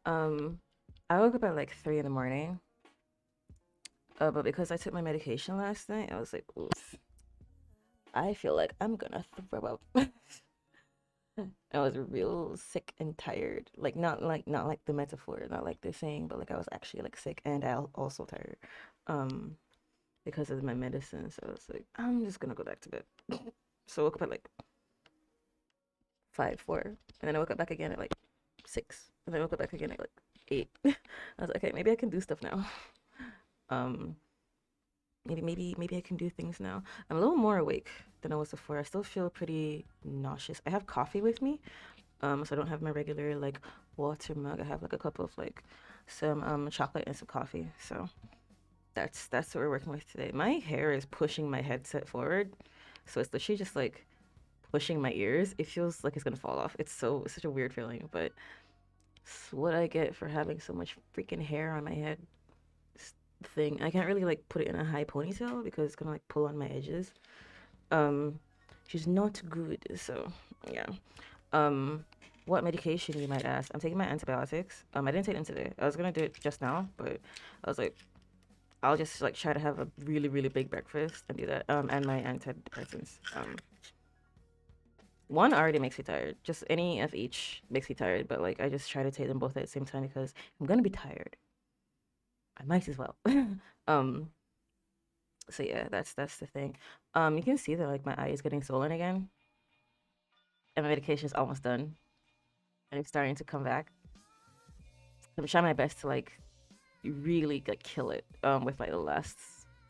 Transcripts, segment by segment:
Um, I woke up at like 3 in the morning. But because I took my medication last night, I was like, oof, I feel like I'm gonna throw up. I was real sick and tired. Like not like the metaphor, not like the saying, but like I was actually like sick and also tired. Um, because of my medicine. So I was like, I'm just gonna go back to bed. So I woke up at like 5, 4, and then I woke up back again at like 6, and then I woke up back again at like 8. I was like, okay, maybe I can do stuff now. Um, maybe I can do things now. I'm a little more awake than I was before. I still feel pretty nauseous. I have coffee with me, so I don't have my regular like water mug. I have like a cup of like some chocolate and some coffee. So that's what we're working with today. My hair is pushing my headset forward, so it's literally just like pushing my ears. It feels like it's gonna fall off. It's such a weird feeling, but it's what I get for having so much freaking hair on my head. Thing. I can't really like put it in a high ponytail because it's gonna like pull on my edges. Um, she's not good. So yeah. What medication you might ask? I'm taking my antibiotics. I didn't take them today. I was gonna do it just now, but I was like, I'll just like try to have a really really big breakfast and do that. And my antidepressants. One already makes me tired. Just any of each makes me tired, but like I just try to take them both at the same time because I'm gonna be tired. I might as well. um, so yeah, that's the thing. You can see that like my eye is getting swollen again, and my medication is almost done, and it's starting to come back. I'm trying my best to like really like kill it with like the last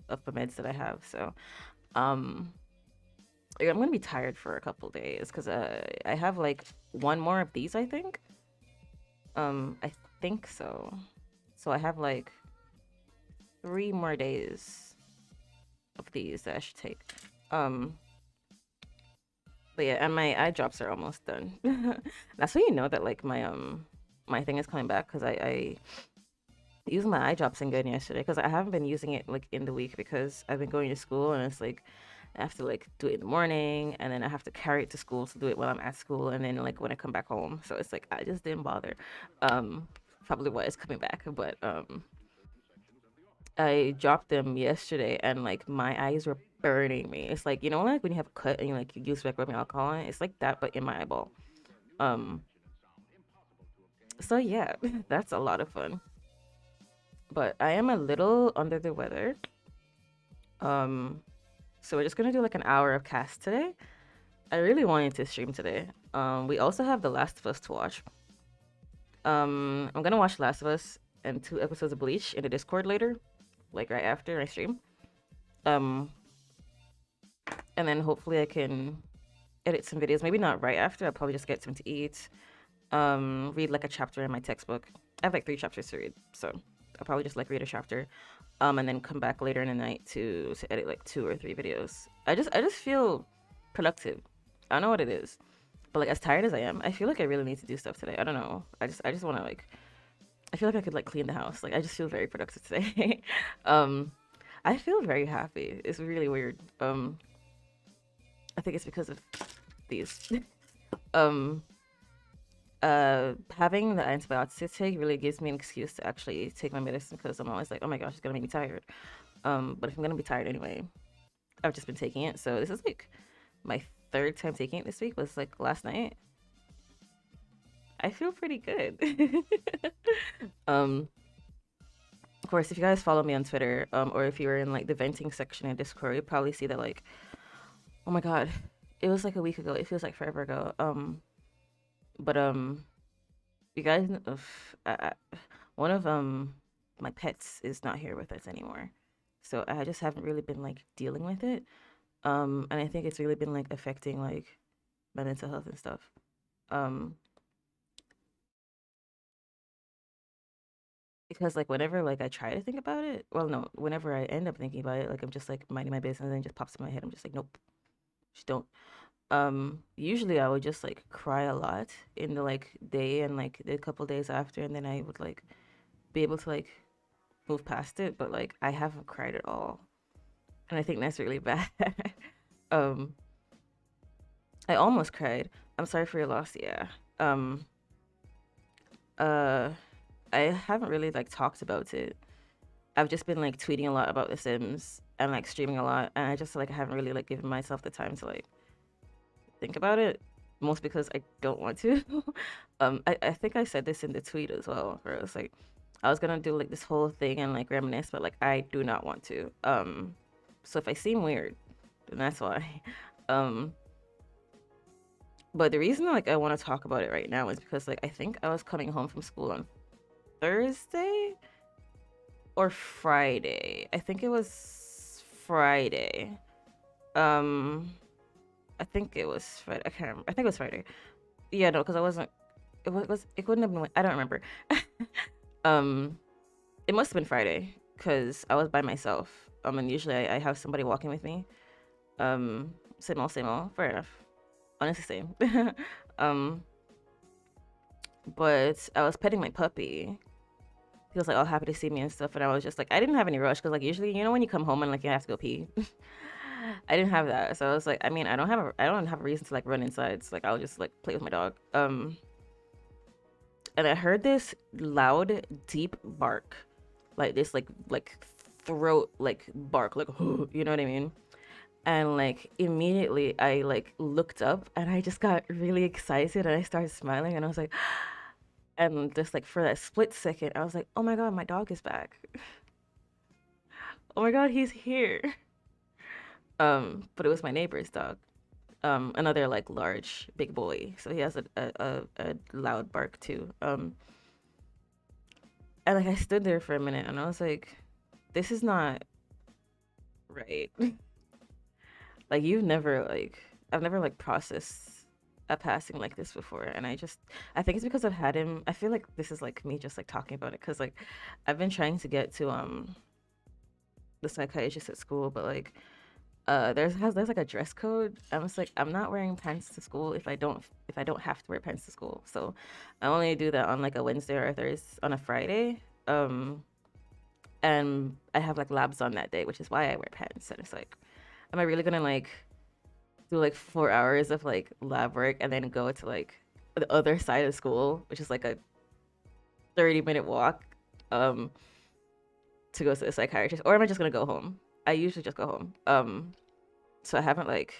of the meds that I have. So um yeah, I'm gonna be tired for a couple days because I have like one more of these I think. I think so. So I have like 3 more days of these that I should take. Um but yeah, and my eye drops are almost done. That's when you know that like my thing is coming back because I used my eye drops in good yesterday because I haven't been using it like in the week because I've been going to school and it's like I have to like do it in the morning and then I have to carry it to school to do it while I'm at school and then like when I come back home. So it's like I just didn't bother. Um Probably why it's coming back, but I dropped them yesterday and like my eyes were burning me. It's like, you know, like when you have a cut and you like you use like rubbing alcohol on it, it's like that but in my eyeball. Um so yeah, that's a lot of fun. But I am a little under the weather. Um so we're just gonna do like an hour of cast today. I really wanted to stream today. We also have The Last of Us to watch. I'm gonna watch Last of Us and 2 episodes of Bleach in the Discord later, like right after I stream. Um, and then hopefully I can edit some videos. Maybe not right after. I'll probably just get something to eat. Read like a chapter in my textbook. I have like 3 chapters to read, so I'll probably just like read a chapter. And then come back later in the night to edit like 2 or 3 videos. I just feel productive. I don't know what it is. But like as tired as I am, I feel like I really need to do stuff today. I don't know. I just want to like I feel like I could like clean the house. Like I just feel very productive today. um I feel very happy. It's really weird. I think it's because of these. um Having the antibiotics to take really gives me an excuse to actually take my medicine because I'm always like, oh my gosh, it's gonna make me tired. But if I'm gonna be tired anyway, I've just been taking it. So this is like my third time taking it this week, was like last night. I feel pretty good. um, of course, if you guys follow me on Twitter, or if you were in like the venting section in Discord, you'd probably see that like, oh my god, it was like a week ago. It feels like forever ago. But you guys, one of my pets is not here with us anymore, so I just haven't really been like dealing with it. And I think it's really been like affecting like my mental health and stuff. Um, because like whenever like I try to think about it, well, no, whenever I end up thinking about it, like I'm just like minding my business and then it just pops in my head. I'm just like, nope, just don't. Usually I would just like cry a lot in the like day and like the couple days after, and then I would like be able to like move past it. But like I haven't cried at all, and I think that's really bad. um, I almost cried. I'm sorry for your loss. Yeah. Um, Uh, I haven't really like talked about it. I've just been like tweeting a lot about The Sims and like streaming a lot, and I just like haven't really like given myself the time to like think about it. Most because I don't want to. I think I said this in the tweet as well, where it was like I was gonna do like this whole thing and like reminisce, but like I do not want to. So if I seem weird, then that's why. Um, but the reason like I want to talk about it right now is because like I think I was coming home from school on Thursday or Friday. I think it was Friday. Um, I think it was Friday. I can't remember. I think it was Friday. Yeah, no, because I wasn't. It couldn't have been. I don't remember. um, it must have been Friday because I was by myself. And usually I have somebody walking with me. Same old, same old. Fair enough. Honestly, same. um, but I was petting my puppy. He was like all happy to see me and stuff, and I was just like, I didn't have any rush because like usually, you know, when you come home and like you have to go pee. I didn't have that, so I was like, I mean, I don't have a reason to like run inside. So like I'll just like play with my dog. And I heard this loud, deep bark, like this, like throat, like bark, like you know what I mean? And like immediately, I like looked up and I just got really excited and I started smiling and I was like, and just like for that split second, I was like, oh my god, my dog is back. Oh my god, he's here. But it was my neighbor's dog. Another like large, big boy. So he has a loud bark too. And like I stood there for a minute and I was like, this is not right. Like you've never like I've never like processed a passing like this before, and I think it's because I've had him. I feel like this is like me just like talking about it because like I've been trying to get to the psychiatrist at school, but like there's like a dress code. I'm just like I'm not wearing pants to school if I don't have to wear pants to school. So I only do that on like a Wednesday or a Thursday on a Friday. Um and I have like labs on that day, which is why I wear pants. And it's like, am I really gonna like do like 4 hours of like lab work and then go to like the other side of school, which is like a 30-minute walk, um, to go to the psychiatrist, or am I just gonna go home? I usually just go home. So I haven't like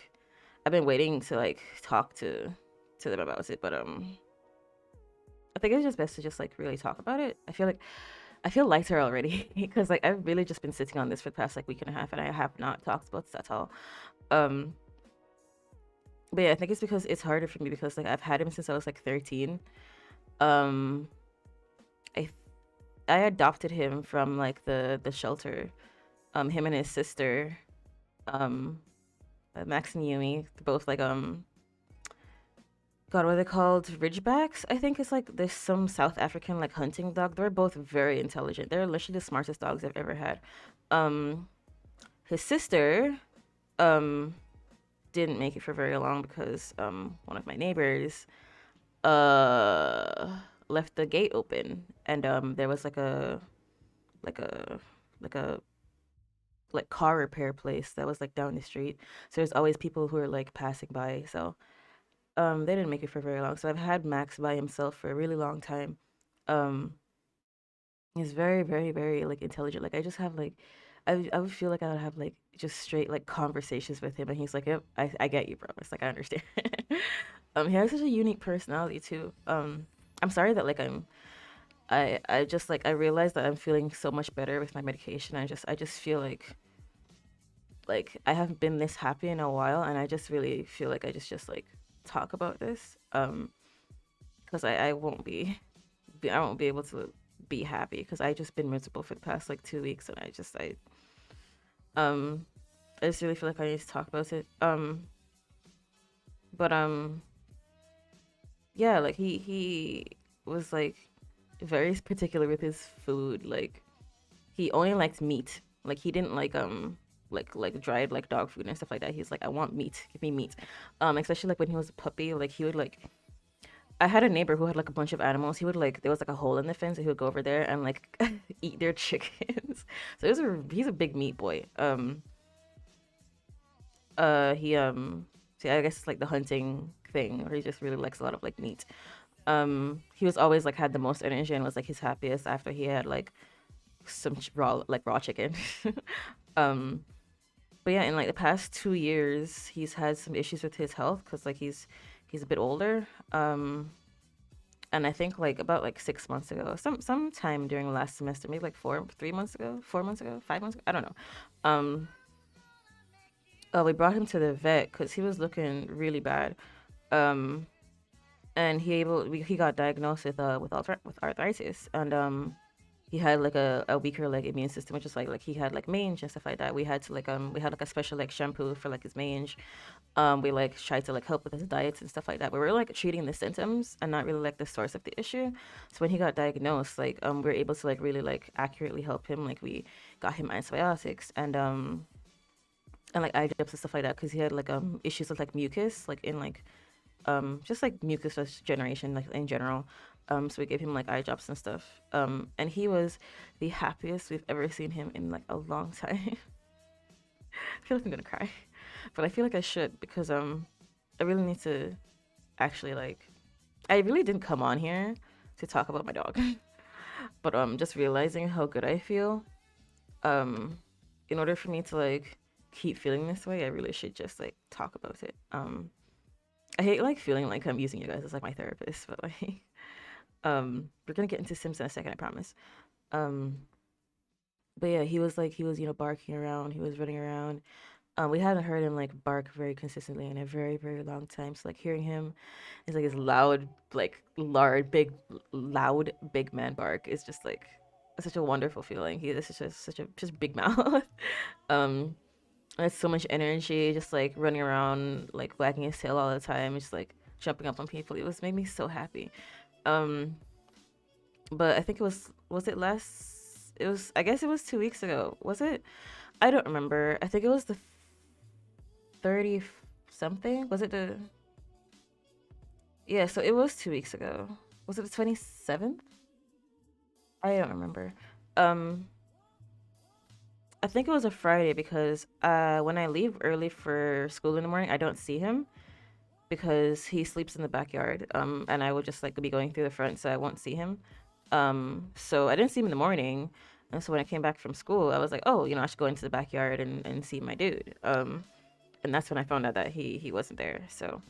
I've been waiting to like talk to them about it, but I think it's just best to just like really talk about it. I feel lighter already because like I've really just been sitting on this for the past like week and a half, and I have not talked about this at all. Um, but yeah, I think it's because it's harder for me because like I've had him since I was like 13. Um, I I adopted him from like the shelter. Him and his sister, um, Max and Yumi, both like God, what are they called? Ridgebacks, I think it's like there's some South African like hunting dog. They're both very intelligent. They're literally the smartest dogs I've ever had. Um, his sister, um, didn't make it for very long because one of my neighbors uh left the gate open and there was like a like a like car repair place that was like down the street. So there's always people who are like passing by. So they didn't make it for very long. So I've had Max by himself for a really long time. Um he's very, very, very like intelligent. Like I just have like I would feel like I would have like just straight like conversations with him and he's like, yep, I get you, bro. It's like I understand. He has such a unique personality too. I'm sorry that like I just like I realized that I'm feeling so much better with my medication. I just feel like I haven't been this happy in a while and I just really feel like I just like talk about this. Because I won't I won't be able to be happy because I just been miserable for the past like 2 weeks and um I just really feel like I need to talk about it. But yeah, like he was like very particular with his food. Like he only liked meat. Like he didn't like dried like dog food and stuff like that. He's like, I want meat. Give me meat. Especially like when he was a puppy, like he would like I had a neighbor who had like a bunch of animals. He would like there was like a hole in the fence and he would go over there and like eat their chickens. So he's a big meat boy. He so yeah, I guess it's like the hunting thing where he just really likes a lot of like meat. He was always like had the most energy and was like his happiest after he had like some raw chicken. um, but yeah, in like the past 2 years, he's had some issues with his health because like he's a bit older. And I think like about like 6 months ago, sometime during last semester, maybe like 3 months ago, 4 months ago, 5 months ago, I don't know. Um, we brought him to the vet because he was looking really bad. Um, and he got diagnosed with arthritis, and he had like a weaker like immune system, which is like he had like mange and stuff like that. We had like a special like shampoo for like his mange. We like tried to like help with his diets and stuff like that. But we were like treating the symptoms and not really like the source of the issue. So when he got diagnosed, like we were able to like really like accurately help him. Like we got him antibiotics and like eye drops and stuff like that because he had like issues with like mucus like in like just like mucus generation like in general. So we gave him like eye drops and stuff. And he was the happiest we've ever seen him in like a long time. I feel like I'm gonna cry, but I feel like I should because I really need to actually like I really didn't come on here to talk about my dog, but just realizing how good I feel. Um, in order for me to like keep feeling this way, I really should just like talk about it. I hate like feeling like I'm using you guys as like my therapist, but like we're gonna get into Sims in a second, I promise. Um, but yeah, he was barking around, he was running around. We hadn't heard him like bark very consistently in a very, very long time. So like hearing him is like his loud, like loud big man bark is just like such a wonderful feeling. He is such a just big mouth. um has so much energy, just like running around, like wagging his tail all the time, just like jumping up on people. It was made me so happy. Um, but I think was it last? It was I guess it was 2 weeks ago. Was it? I don't remember. I think it was the 30 something. Was it the Yeah, so it was 2 weeks ago. Was it the 27th? I don't remember. Um, I think it was a Friday because when I leave early for school in the morning, I don't see him because he sleeps in the backyard. And I would just like be going through the front, so I won't see him. So I didn't see him in the morning. And so when I came back from school, I was like, oh, I should go into the backyard and see my dude. And that's when I found out that he wasn't there. So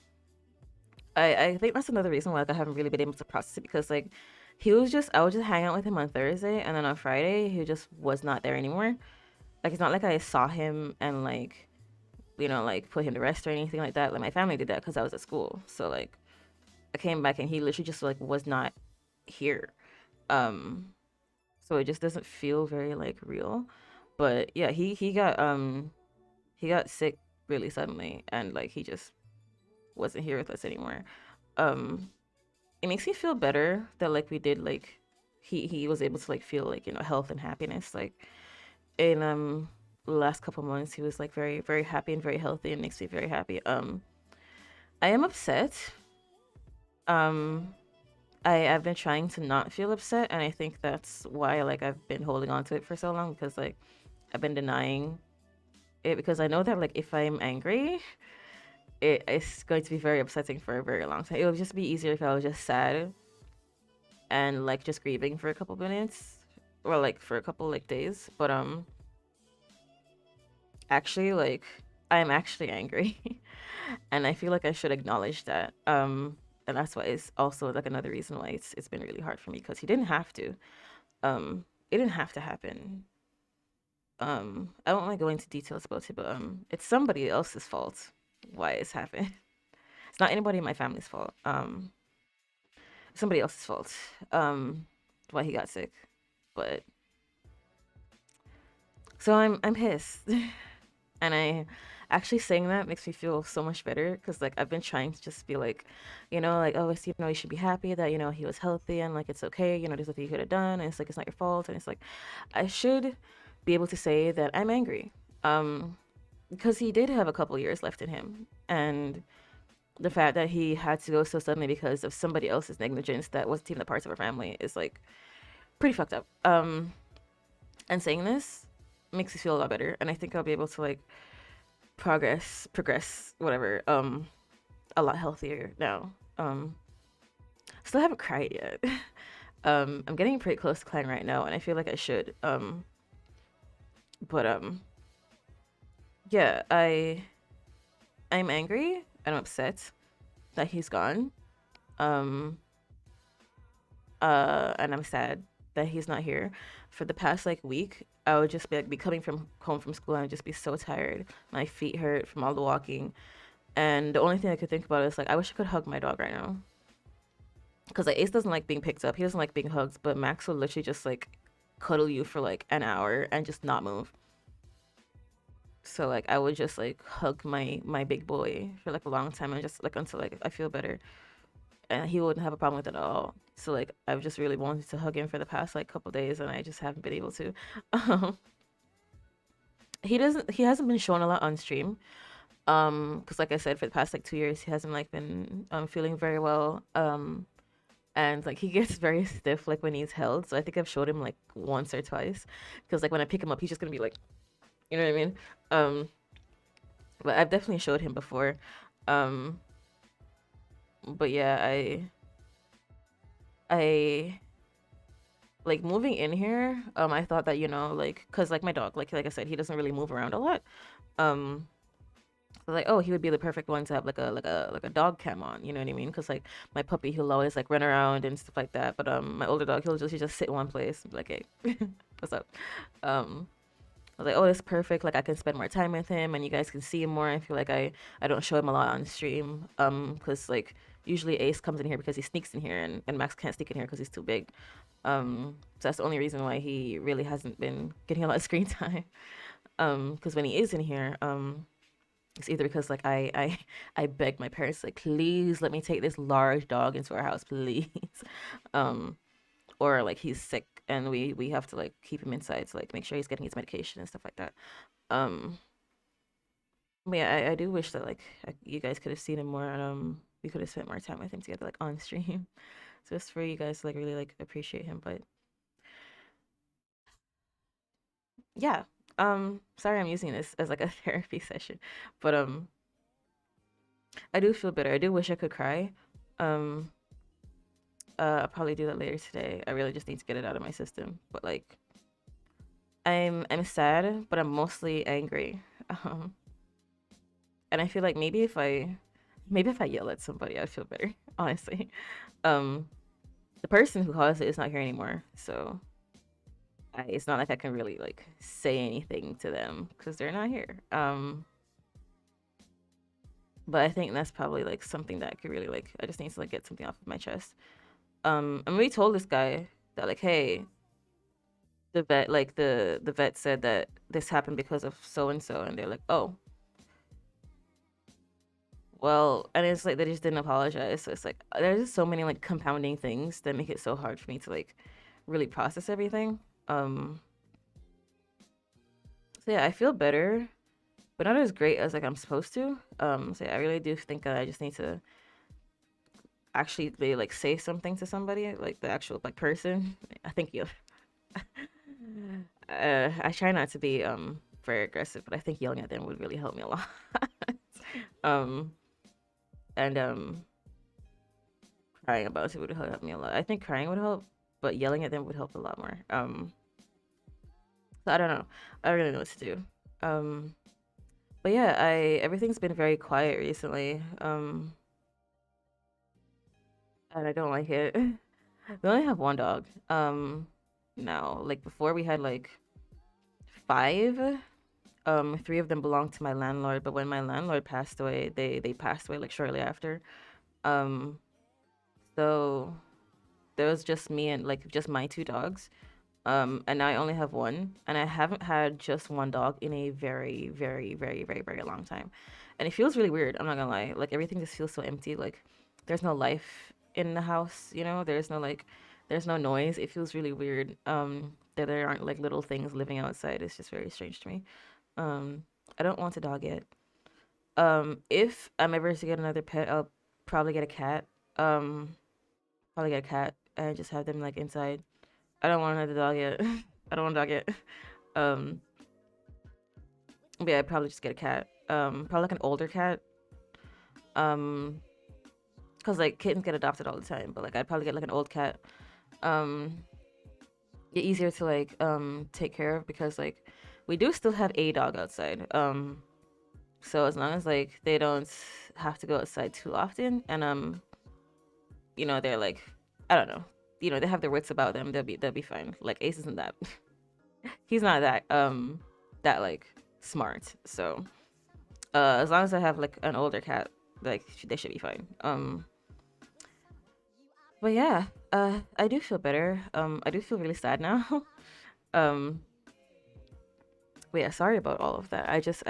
I think that's another reason why like, I haven't really been able to process it because like I would just hang out with him on Thursday and then on Friday he just was not there anymore. Like it's not like I saw him and like like put him to rest or anything like that. Like my family did that because I was at school. So like I came back and he literally just like was not here. Um, so it just doesn't feel very like real. But yeah, he got sick really suddenly and like he just wasn't here with us anymore. Um, it makes me feel better that like we did like he was able to like feel like health and happiness like in the last couple months he was like very very happy and very healthy and makes me very happy. I am upset. um I've been trying to not feel upset and I think that's why like I've been holding on to it for so long because like I've been denying it because I know that like if I'm angry it's going to be very upsetting for a very long time. It would just be easier if I was just sad and like just grieving for a couple minutes or like for a couple like days. But actually like I'm actually angry and I feel like I should acknowledge that. And that's why it's also like another reason why it's been really hard for me because he didn't have to. It didn't have to happen. I won't like go into details about it, but it's somebody else's fault why it's happened. It's not anybody in my family's fault. Somebody else's fault. Why he got sick. But so I'm pissed. And I actually saying that makes me feel so much better because like I've been trying to just be like, like oh, it's, you should be happy that he was healthy and like it's okay, there's nothing you could have done, and it's like it's not your fault, and it's like I should be able to say that I'm angry, um, because he did have a couple years left in him, and the fact that he had to go so suddenly because of somebody else's negligence that wasn't even a part of our family is like pretty fucked up. And saying this makes me feel a lot better, and I think I'll be able to like progress, whatever, a lot healthier now. Still haven't cried yet. I'm getting pretty close to crying right now, and I feel like I should. But yeah, I'm angry and I'm upset that he's gone. Um, and I'm sad that he's not here. For the past like week, I would just be coming from home from school and I'd just be so tired. My feet hurt from all the walking, and the only thing I could think about is like I wish I could hug my dog right now. Because like Ace doesn't like being picked up, he doesn't like being hugged, but Max will literally just like cuddle you for like an hour and just not move. So like I would just like hug my big boy for like a long time and just like until like I feel better, and he wouldn't have a problem with it at all. So like I've just really wanted to hug him for the past like couple days, and I just haven't been able to. Um, he hasn't been shown a lot on stream. Because like I said, for the past like 2 years, he hasn't like been feeling very well. And like he gets very stiff like when he's held. So I think I've showed him like once or twice. Because like when I pick him up, he's just gonna be like, you know what I mean? Um, but I've definitely showed him before. Um, but yeah, I like moving in here. I thought that like, cause like my dog, like I said, he doesn't really move around a lot. Um, so like, oh, he would be the perfect one to have like a dog cam on. You know what I mean? Cause like my puppy, he'll always like run around and stuff like that. But my older dog, he just sit in one place and be like, hey, what's up? Um, I was like, oh, it's perfect. Like I can spend more time with him, and you guys can see him more. I feel like I don't show him a lot on stream. Because like usually Ace comes in here because he sneaks in here, and Max can't sneak in here because he's too big. So that's the only reason why he really hasn't been getting a lot of screen time. Because when he is in here, it's either because like I beg my parents like, please let me take this large dog into our house, please. Um, or like he's sick and we have to like keep him inside to like make sure he's getting his medication and stuff like that. Um, but yeah, I do wish that like you guys could have seen him more, and we could have spent more time with him together like on stream, just for you guys to like really like appreciate him. But yeah, sorry I'm using this as like a therapy session, but I do feel better. I do wish I could cry. Um, I'll probably do that later today. I really just need to get it out of my system. But like, I'm sad, but I'm mostly angry. Um, and I feel like maybe if I yell at somebody, I'd feel better. Honestly, um, the person who caused it is not here anymore, so it's not like I can really like say anything to them because they're not here. But I think that's probably like something that I could really like. I just need to like get something off of my chest. And we told this guy that like, hey, the vet, like the vet said that this happened because of so and so, and they're like, oh, well, and it's like they just didn't apologize. So it's like there's just so many like compounding things that make it so hard for me to like really process everything. Um, so yeah, I feel better, but not as great as like I'm supposed to. So yeah, I really do think that I just need to actually like say something to somebody, like the actual like person. I think you. I try not to be very aggressive, but I think yelling at them would really help me a lot. um, and crying about it would help me a lot. I think crying would help, but yelling at them would help a lot more. So I don't know. I don't really know what to do. Um, but yeah, I everything's been very quiet recently. And I don't like it. We only have one dog. Now, like before we had like five. Three of them belonged to my landlord, but when my landlord passed away, they passed away like shortly after. Um, so there was just me and like just my two dogs. And now I only have one, and I haven't had just one dog in a very, very, very, very, very long time. And it feels really weird, I'm not gonna lie. Like everything just feels so empty. Like there's no life in the house, there's no like there's no noise. It feels really weird. That there aren't like little things living outside. It's just very strange to me. Um, I don't want a dog yet. If I'm ever to get another pet, I'll probably get a cat. Um, probably get a cat and just have them like inside. I don't want another dog yet. I don't want a dog yet. Um, but yeah, I'd probably just get a cat. Probably like an older cat. Um, because like kittens get adopted all the time, but like I'd probably get like an old cat. Um, Easier to like take care of because like we do still have a dog outside. So as long as like they don't have to go outside too often, and they're like, I don't know, they have their wits about them, they'll be fine. Like Ace isn't that. He's not that like smart. So as long as I have like an older cat, like they should be fine. But yeah, I do feel better. I do feel really sad now. um but yeah, sorry about all of that. I just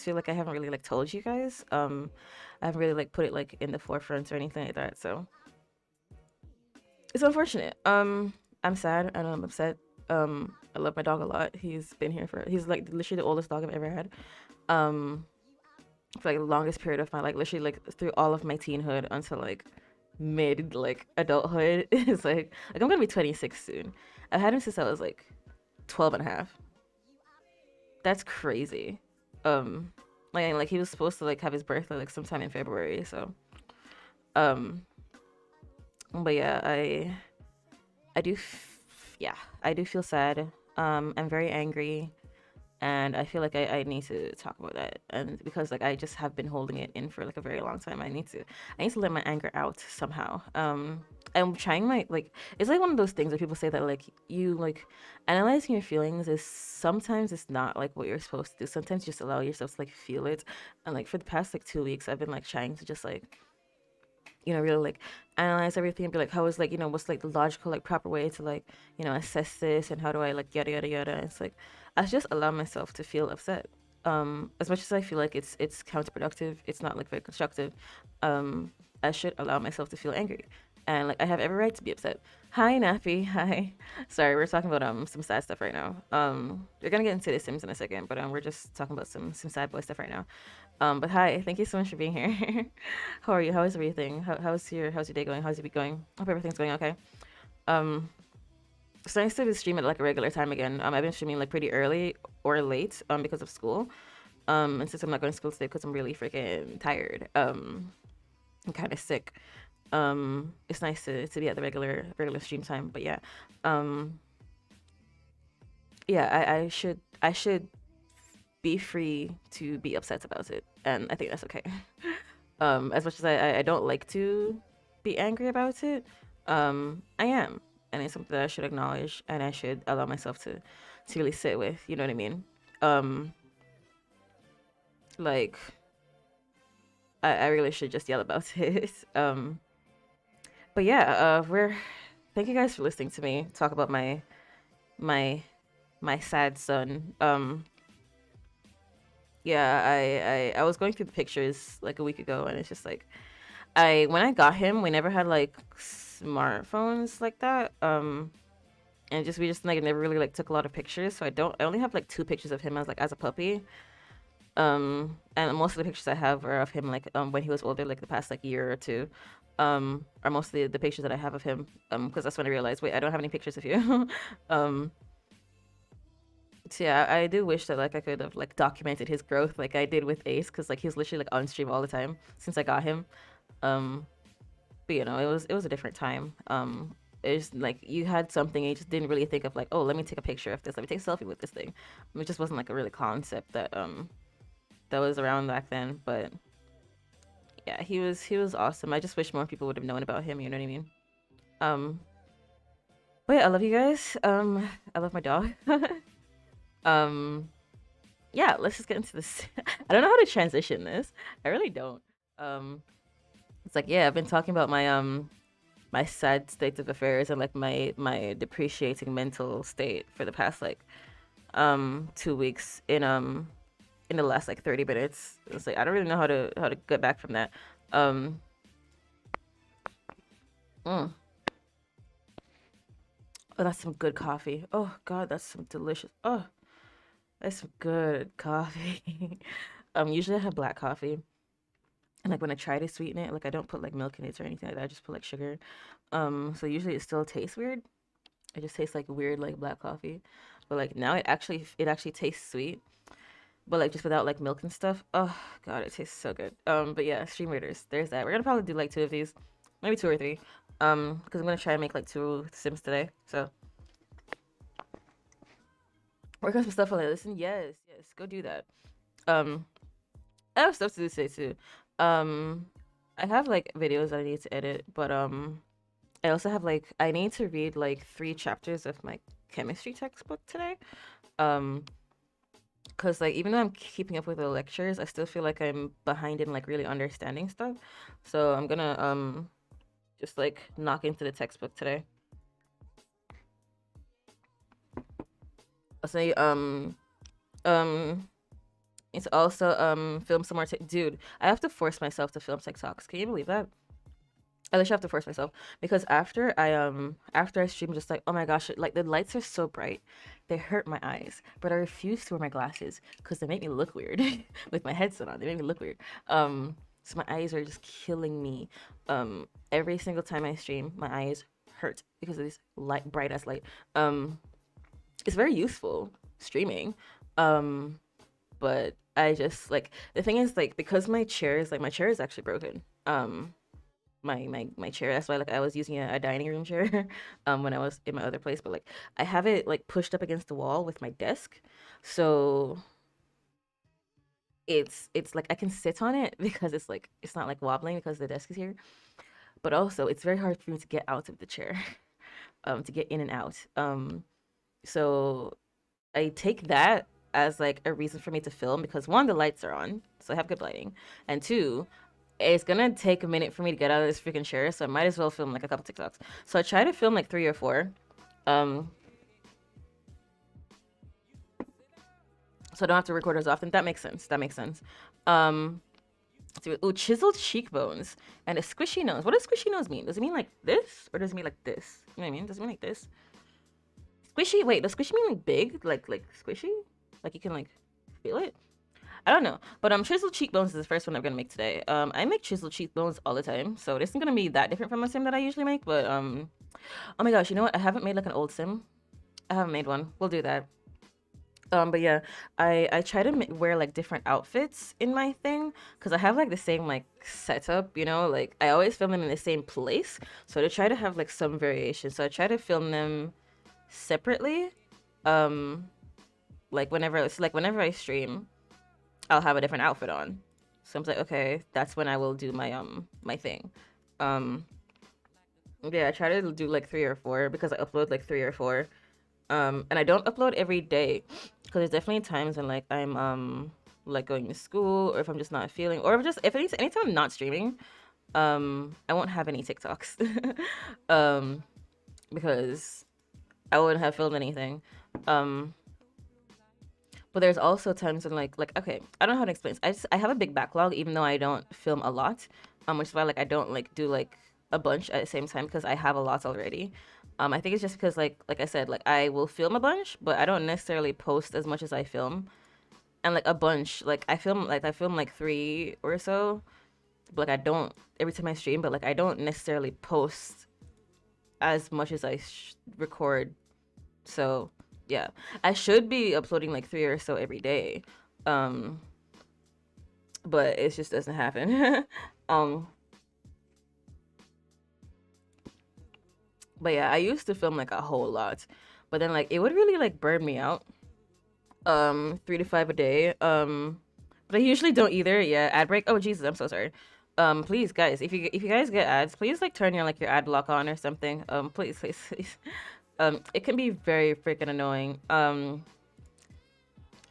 feel like I haven't really like told you guys. I haven't really like put it like in the forefront or anything like that. So it's unfortunate. I'm sad and I'm upset. I love my dog a lot. He's like literally the oldest dog I've ever had. Um, for like the longest period of my like literally like through all of my teenhood until like mid like adulthood. It's like I'm gonna be 26 soon. I've had him since I was like 12 and a half. That's crazy. Um, like he was supposed to like have his birthday like sometime in February. So um, but yeah, I do, yeah, I do feel sad. I'm very angry, and I feel like I need to talk about that. And because like I just have been holding it in for like a very long time, I need to let my anger out somehow. I'm trying my like it's like one of those things where people say that like you like analyzing your feelings is sometimes it's not like what you're supposed to do. Sometimes you just allow yourself to like feel it. And like for the past like 2 weeks, I've been like trying to just like really like analyze everything and be like, how is like, what's like the logical, like proper way to like, assess this and how do I like yada yada yada. And it's like I just allow myself to feel upset. As much as I feel like it's counterproductive, it's not like very constructive. I should allow myself to feel angry. And like I have every right to be upset. Hi Nappy, hi. Sorry, we're talking about some sad stuff right now. We're gonna get into the Sims in a second, but we're just talking about some sad boy stuff right now. But hi, thank you so much for being here. How are you? How is everything? How's your day going? How's your week going? Hope everything's going okay. Um, so I started to stream at like a regular time again. I've been streaming like pretty early or late because of school. And since I'm not going to school today because I'm really freaking tired. I'm kind of sick. It's nice to be at the regular stream time. But yeah, um, yeah, I should be free to be upset about it, and I think that's okay. As much as I don't like to be angry about it, I am, and it's something that I should acknowledge, and I should allow myself to really sit with. You know what I mean? Um, like I really should just yell about it. But yeah, we're thank you guys for listening to me talk about my my sad son. Yeah, I was going through the pictures like a week ago, and it's just like I when I got him, we never had like smartphones like that. And just we just like never really like took a lot of pictures. So I only have like two pictures of him as a puppy. And most of the pictures I have are of him like when he was older, like the past like year or two. Are mostly the pictures that I have of him. Because that's when I realized, wait, I don't have any pictures of you. um, so yeah, I do wish that like I could have like documented his growth like I did with Ace, because like he was literally like on stream all the time since I got him. Um, but it was a different time. It's like you had something and you just didn't really think of like, oh, let me take a picture of this, let me take a selfie with this thing. It just wasn't like a really concept that was around back then. But yeah, he was awesome. I just wish more people would have known about him. You know what I mean? Um, but yeah, I love you guys. I love my dog. um, yeah, let's just get into this. I don't know how to transition this. I really don't. Um, it's like yeah, I've been talking about my sad state of affairs and like my depreciating mental state for the past like 2 weeks in the last like 30 minutes. It's like I don't really know how to get back from that. Um, mm. Oh, that's some good coffee. Oh God, that's some delicious. Oh, that's some good coffee. Usually I have black coffee, and like when I try to sweeten it, like I don't put like milk in it or anything like that. I just put like sugar. So usually it still tastes weird. It just tastes like weird like black coffee. But like now it actually tastes sweet. but like just without like milk and stuff. Oh god, it tastes so good. But yeah, Stream Raiders. There's that. We're gonna probably do like two of these, maybe two or three. Because I'm gonna try and make like two Sims today. So work on some stuff while I listen. Yes, yes, go do that. Um, I have stuff to do today too. Um, I have like videos that I need to edit, but I also have like I need to read like three chapters of my chemistry textbook today. Um, because like even though I'm keeping up with the lectures, I still feel like I'm behind in like really understanding stuff. So I'm gonna just like knock into the textbook today. I'll say um it's also film some more dude. I have to force myself to film TikToks. Can you believe that? I literally have to force myself because after I stream, just like, oh my gosh, like the lights are so bright, they hurt my eyes. But I refuse to wear my glasses because they make me look weird with my headset on. They make me look weird. So my eyes are just killing me. Every single time I stream, my eyes hurt because of this light, bright ass light. It's very useful streaming. Um, but I just like the thing is like because my chair is actually broken. My chair. That's why like I was using a dining room chair when I was in my other place, but like I have it like pushed up against the wall with my desk. So it's like I can sit on it because it's like it's not like wobbling because the desk is here. But also it's very hard for me to get out of the chair, to get in and out. So I take that as like a reason for me to film because one, the lights are on, so I have good lighting, and two, it's gonna take a minute for me to get out of this freaking chair, so I might as well film like a couple TikToks. So I try to film like three or four, um, so I don't have to record as often. That makes sense. That makes sense. Um, so, ooh, chiseled cheekbones and a squishy nose. What does squishy nose mean? Does it mean like this, or does it mean like this? You know what I mean? Does it mean like this? Squishy. Wait, does squishy mean like big, like squishy? Like you can like feel it? I don't know, but chiseled cheekbones is the first one I'm gonna make today. I make chiseled cheekbones all the time, so this isn't gonna be that different from a sim that I usually make. But oh my gosh, you know what? I haven't made like an old sim. I haven't made one. We'll do that. But yeah, I try to wear like different outfits in my thing because I have like the same like setup, you know. Like I always film them in the same place, so to try to have like some variation. So I try to film them separately. Um, like whenever I stream. I'll have a different outfit on. So I'm like, okay, that's when I will do my thing. Um yeah, I try to do like three or four because I upload like three or four. And I don't upload every day because there's definitely times when like I'm like going to school or if I'm just not feeling or if anytime I'm not streaming, I won't have any TikToks. um because I wouldn't have filmed anything. Um But there's also times when like okay, I don't know how to explain this. I have a big backlog even though I don't film a lot. Which is why like I don't like do like a bunch at the same time because I have a lot already. I think it's just because like I said, like I will film a bunch, but I don't necessarily post as much as I film. And like a bunch, like I film like three or so, but like I don't every time I stream, but like I don't necessarily post as much as I record. So yeah, I should be uploading like three or so every day, um, but it just doesn't happen. um, but yeah, I used to film like a whole lot, but then like it would really like burn me out. 3 to 5 a day. But I usually don't either. Yeah, ad break. Oh Jesus, I'm so sorry. Please guys, if you guys get ads, please like turn your ad block on or something. Please, please, please. It can be very freaking annoying.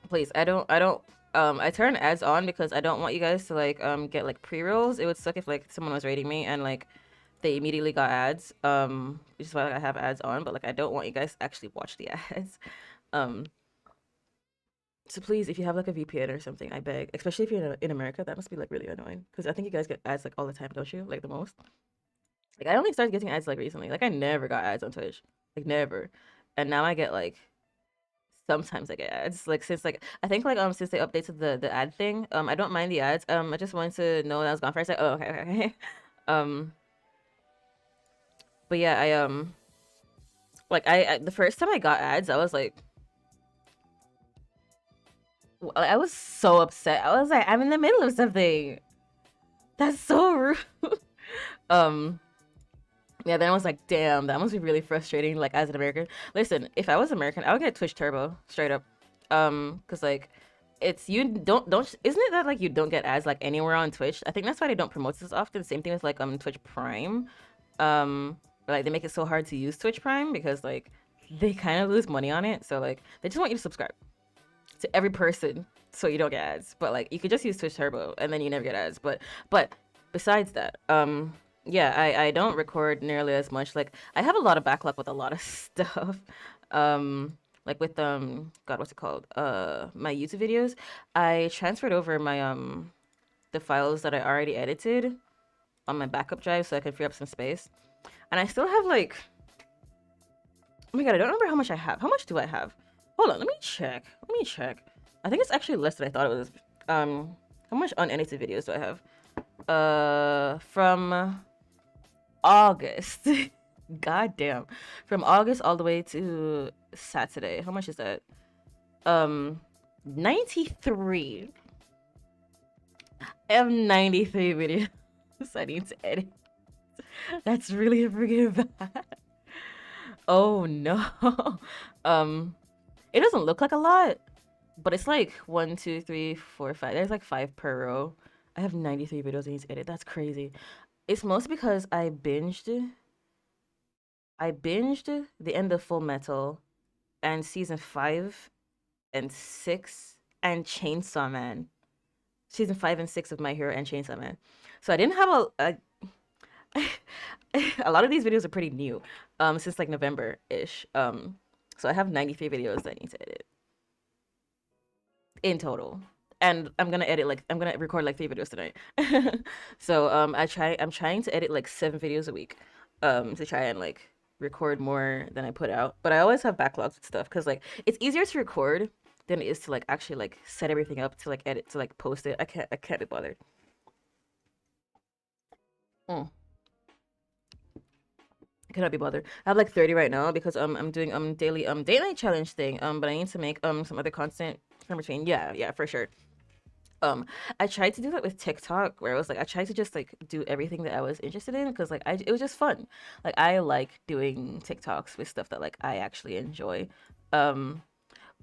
Please, I turn ads on because I don't want you guys to like get like pre-rolls. It would suck if like someone was rating me and like they immediately got ads. Which is why like, I have ads on, but like I don't want you guys to actually watch the ads. Um, so please, if you have like a VPN or something, I beg, especially if you're in America, that must be like really annoying because I think you guys get ads like all the time, don't you? Like the most. Like I only started getting ads like recently. Like I never got ads on Twitch, like never, and now I get like sometimes I get ads. Like since like I think like since they updated the ad thing, I don't mind the ads. I just wanted to know that I was gone for a sec. Oh, okay, okay, okay. Um, but yeah, I the first time I got ads, I was like, I was so upset. I was like, I'm in the middle of something. That's so rude. um, yeah, then I was like, damn, that must be really frustrating, like as an American. Listen, if I was American, I would get Twitch Turbo straight up. Cause like it's you don't isn't it that like you don't get ads like anywhere on Twitch? I think that's why they don't promote this often. Same thing with like Twitch Prime. Um, like they make it so hard to use Twitch Prime because like they kind of lose money on it. So like they just want you to subscribe to every person so you don't get ads. But like you could just use Twitch Turbo and then you never get ads. But besides that, yeah, I don't record nearly as much. Like I have a lot of backlog with a lot of stuff. Like with God, what's it called? My YouTube videos. I transferred over my the files that I already edited on my backup drive so I can free up some space. And I still have like, oh my god, I don't remember how much I have. How much do I have? Hold on, let me check. Let me check. I think it's actually less than I thought it was. How much unedited videos do I have? From August. God damn. From August all the way to Saturday. How much is that? 93. I have 93 videos I need to edit. That's really freaking bad. Oh no. um, it doesn't look like a lot, but it's like one, two, three, four, five. There's like five per row. I have 93 videos I need to edit. That's crazy. It's mostly because I binged the end of Full Metal and season 5 and 6 and Chainsaw Man. Season 5 and 6 of My Hero and Chainsaw Man. So I didn't have a lot of these videos are pretty new, since like November ish. So I have 93 videos that I need to edit in total, and I'm gonna record like 3 videos tonight. So I'm trying to edit like 7 videos a week, to try and like record more than I put out. But I always have backlogs and stuff because like it's easier to record than it is to like actually like set everything up to like edit to like post it. I can't be bothered. Mm. I cannot be bothered. I have like 30 right now because I'm doing daily date night challenge thing. But I need to make some other content in between. Yeah, yeah, for sure. Um, I tried to do that with TikTok where I was like I tried to just like do everything that I was interested in because like it was just fun. Like I like doing TikToks with stuff that like I actually enjoy. Um,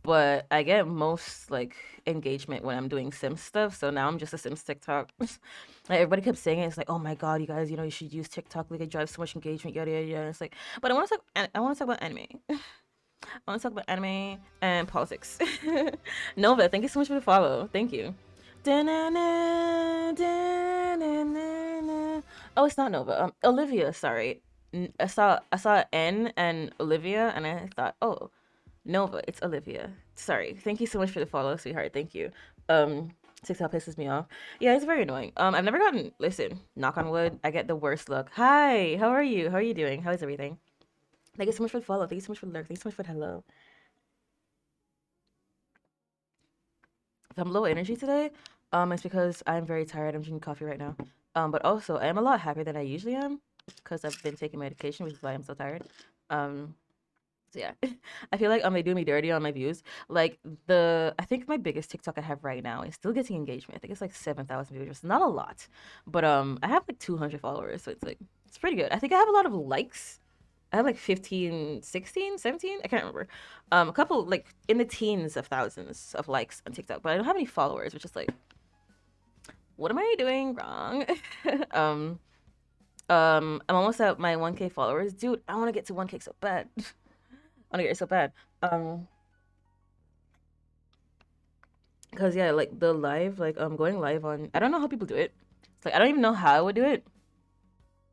but I get most like engagement when I'm doing Sims stuff. So now I'm just a Sims TikTok. Like everybody kept saying it. It's like, oh my god, you guys, you should use TikTok. Like it drives so much engagement, yada yada yada. It's like, but I want to talk about anime. I want to talk about anime and politics. Nova, thank you so much for the follow. Thank you. Da-na-na, da-na-na-na. Oh, it's not Nova. Olivia. Sorry. I saw N and Olivia, and I thought, oh, Nova, it's Olivia. Sorry. Thank you so much for the follow, sweetheart. Thank you. Um, TikTok pisses me off. Yeah, it's very annoying. I've never gotten. Listen, knock on wood. I get the worst luck. Hi, how are you? How are you doing? How is everything? Thank you so much for the follow. Thank you so much for the lurk. Thank you so much for the hello. If I'm low energy today, it's because I'm very tired. I'm drinking coffee right now. But also I am a lot happier than I usually am because I've been taking medication, which is why I'm so tired. Um, So yeah, I feel like they do me dirty on my views. Like I think my biggest TikTok I have right now is still getting engagement. I think it's like 7,000 views. Not a lot, but I have like 200 followers, so it's pretty good. I think I have a lot of likes. I have like 15, 16, 17. I can't remember. A couple like in the teens of thousands of likes on TikTok, but I don't have any followers, which is like, what am I doing wrong? um, I'm almost at my 1K followers, dude. I want to get to 1K so bad. I want to get it so bad. Because yeah, like the live, like going live on, I don't know how people do it. It's like I don't even know how I would do it.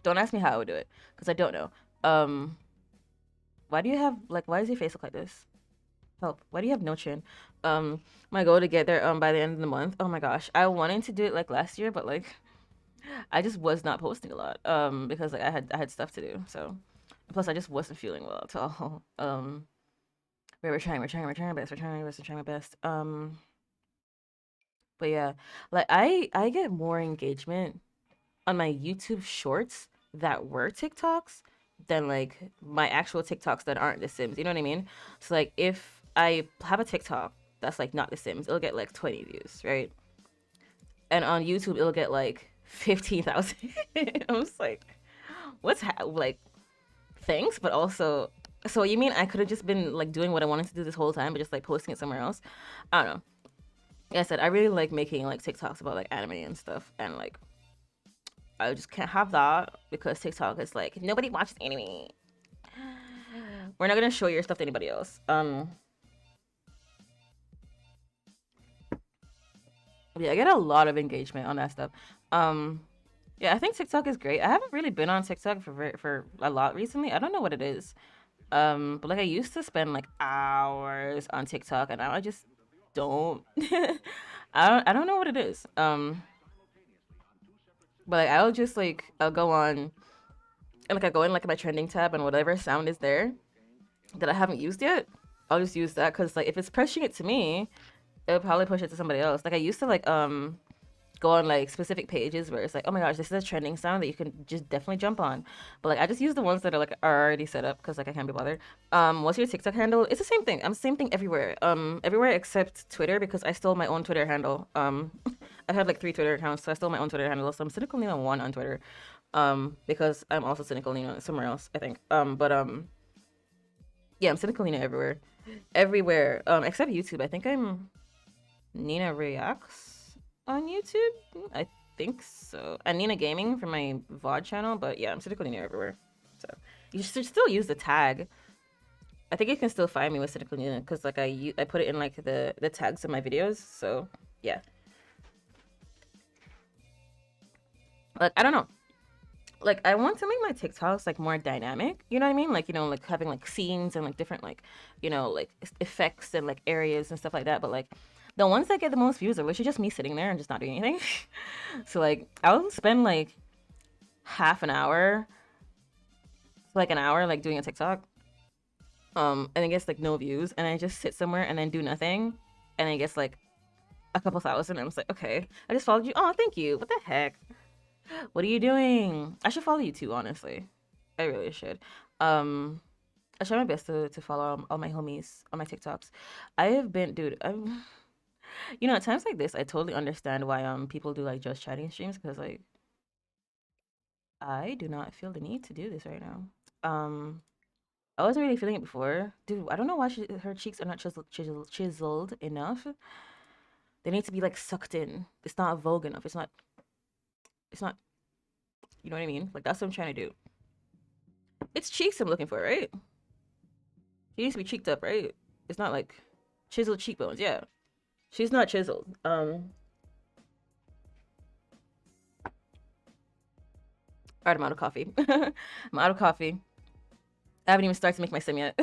Don't ask me how I would do it because I don't know. Um, why do you have like why does your face look like this? Help. Why do you have no chin? My goal to get there by the end of the month. Oh my gosh, I wanted to do it like last year, but like I just was not posting a lot because like I had stuff to do. So plus I just wasn't feeling well at all. We're trying our best. We're trying our best. We're trying my best. But yeah, like I get more engagement on my YouTube shorts that were TikToks than like my actual TikToks that aren't The Sims. You know what I mean? So like if I have a TikTok, that's like not The Sims, it'll get like 20 views, right? And on YouTube, it'll get like 15,000. I'm just like, like, thanks, but also, so you mean I could have just been like doing what I wanted to do this whole time, but just like posting it somewhere else? I don't know. Like I said, I really like making like TikToks about like anime and stuff, and like I just can't have that because TikTok is like nobody watches anime. We're not gonna show your stuff to anybody else. Yeah, I get a lot of engagement on that stuff. Um, yeah, I think TikTok is great. I haven't really been on TikTok for a lot recently. I don't know what it is. But like I used to spend like hours on TikTok, and now I just don't. I don't know what it is. But like I'll just like I'll go on and like I go in like my trending tab and whatever sound is there that I haven't used yet, I'll just use that because like if it's pushing it to me, it'll probably push it to somebody else. Like I used to like go on like specific pages where it's like, oh my gosh, this is a trending sound that you can just definitely jump on. But like I just use the ones that are already set up because like I can't be bothered. What's your TikTok handle? It's the same thing. I'm the same thing everywhere. Everywhere except Twitter because I stole my own Twitter handle. I have like 3 Twitter accounts, so I stole my own Twitter handle. So I'm CynicalNina1 on Twitter. Because I'm also CynicalNina somewhere else, I think. Yeah, I'm CynicalNina everywhere. Everywhere. Except YouTube. I think I'm Nina Reacts on YouTube. I think so. And Nina Gaming for my VOD channel, but yeah, I'm CynicalNina everywhere. So you should still use the tag. I think you can still find me with CynicalNina because like I put it in like the tags of my videos. So yeah. Like I don't know. Like I want to make my TikToks like more dynamic. You know what I mean? Like like having like scenes and like different like like effects and like areas and stuff like that. But like the ones that get the most views are literally just me sitting there and just not doing anything. So like I'll spend like half an hour, like an hour, like doing a TikTok, and it gets like no views, and I just sit somewhere and then do nothing, and it gets like a couple thousand. And I'm just like, okay, I just followed you. Oh, thank you. What the heck? What are you doing? I should follow you too, honestly. I really should. Um, I try my best to follow all my homies on my TikToks. I have been, dude. At times like this, I totally understand why people do like just chatting streams because like I do not feel the need to do this right now. Um, I wasn't really feeling it before, dude. I don't know why her cheeks are not chiseled enough. They need to be like sucked in. It's not vogue enough. It's not. It's not. You know what I mean? Like that's what I'm trying to do. It's cheeks I'm looking for, right? She needs to be cheeked up, right? It's not like chiseled cheekbones. Yeah, she's not chiseled. Alright, I'm out of coffee. I'm out of coffee. I haven't even started to make my sim yet.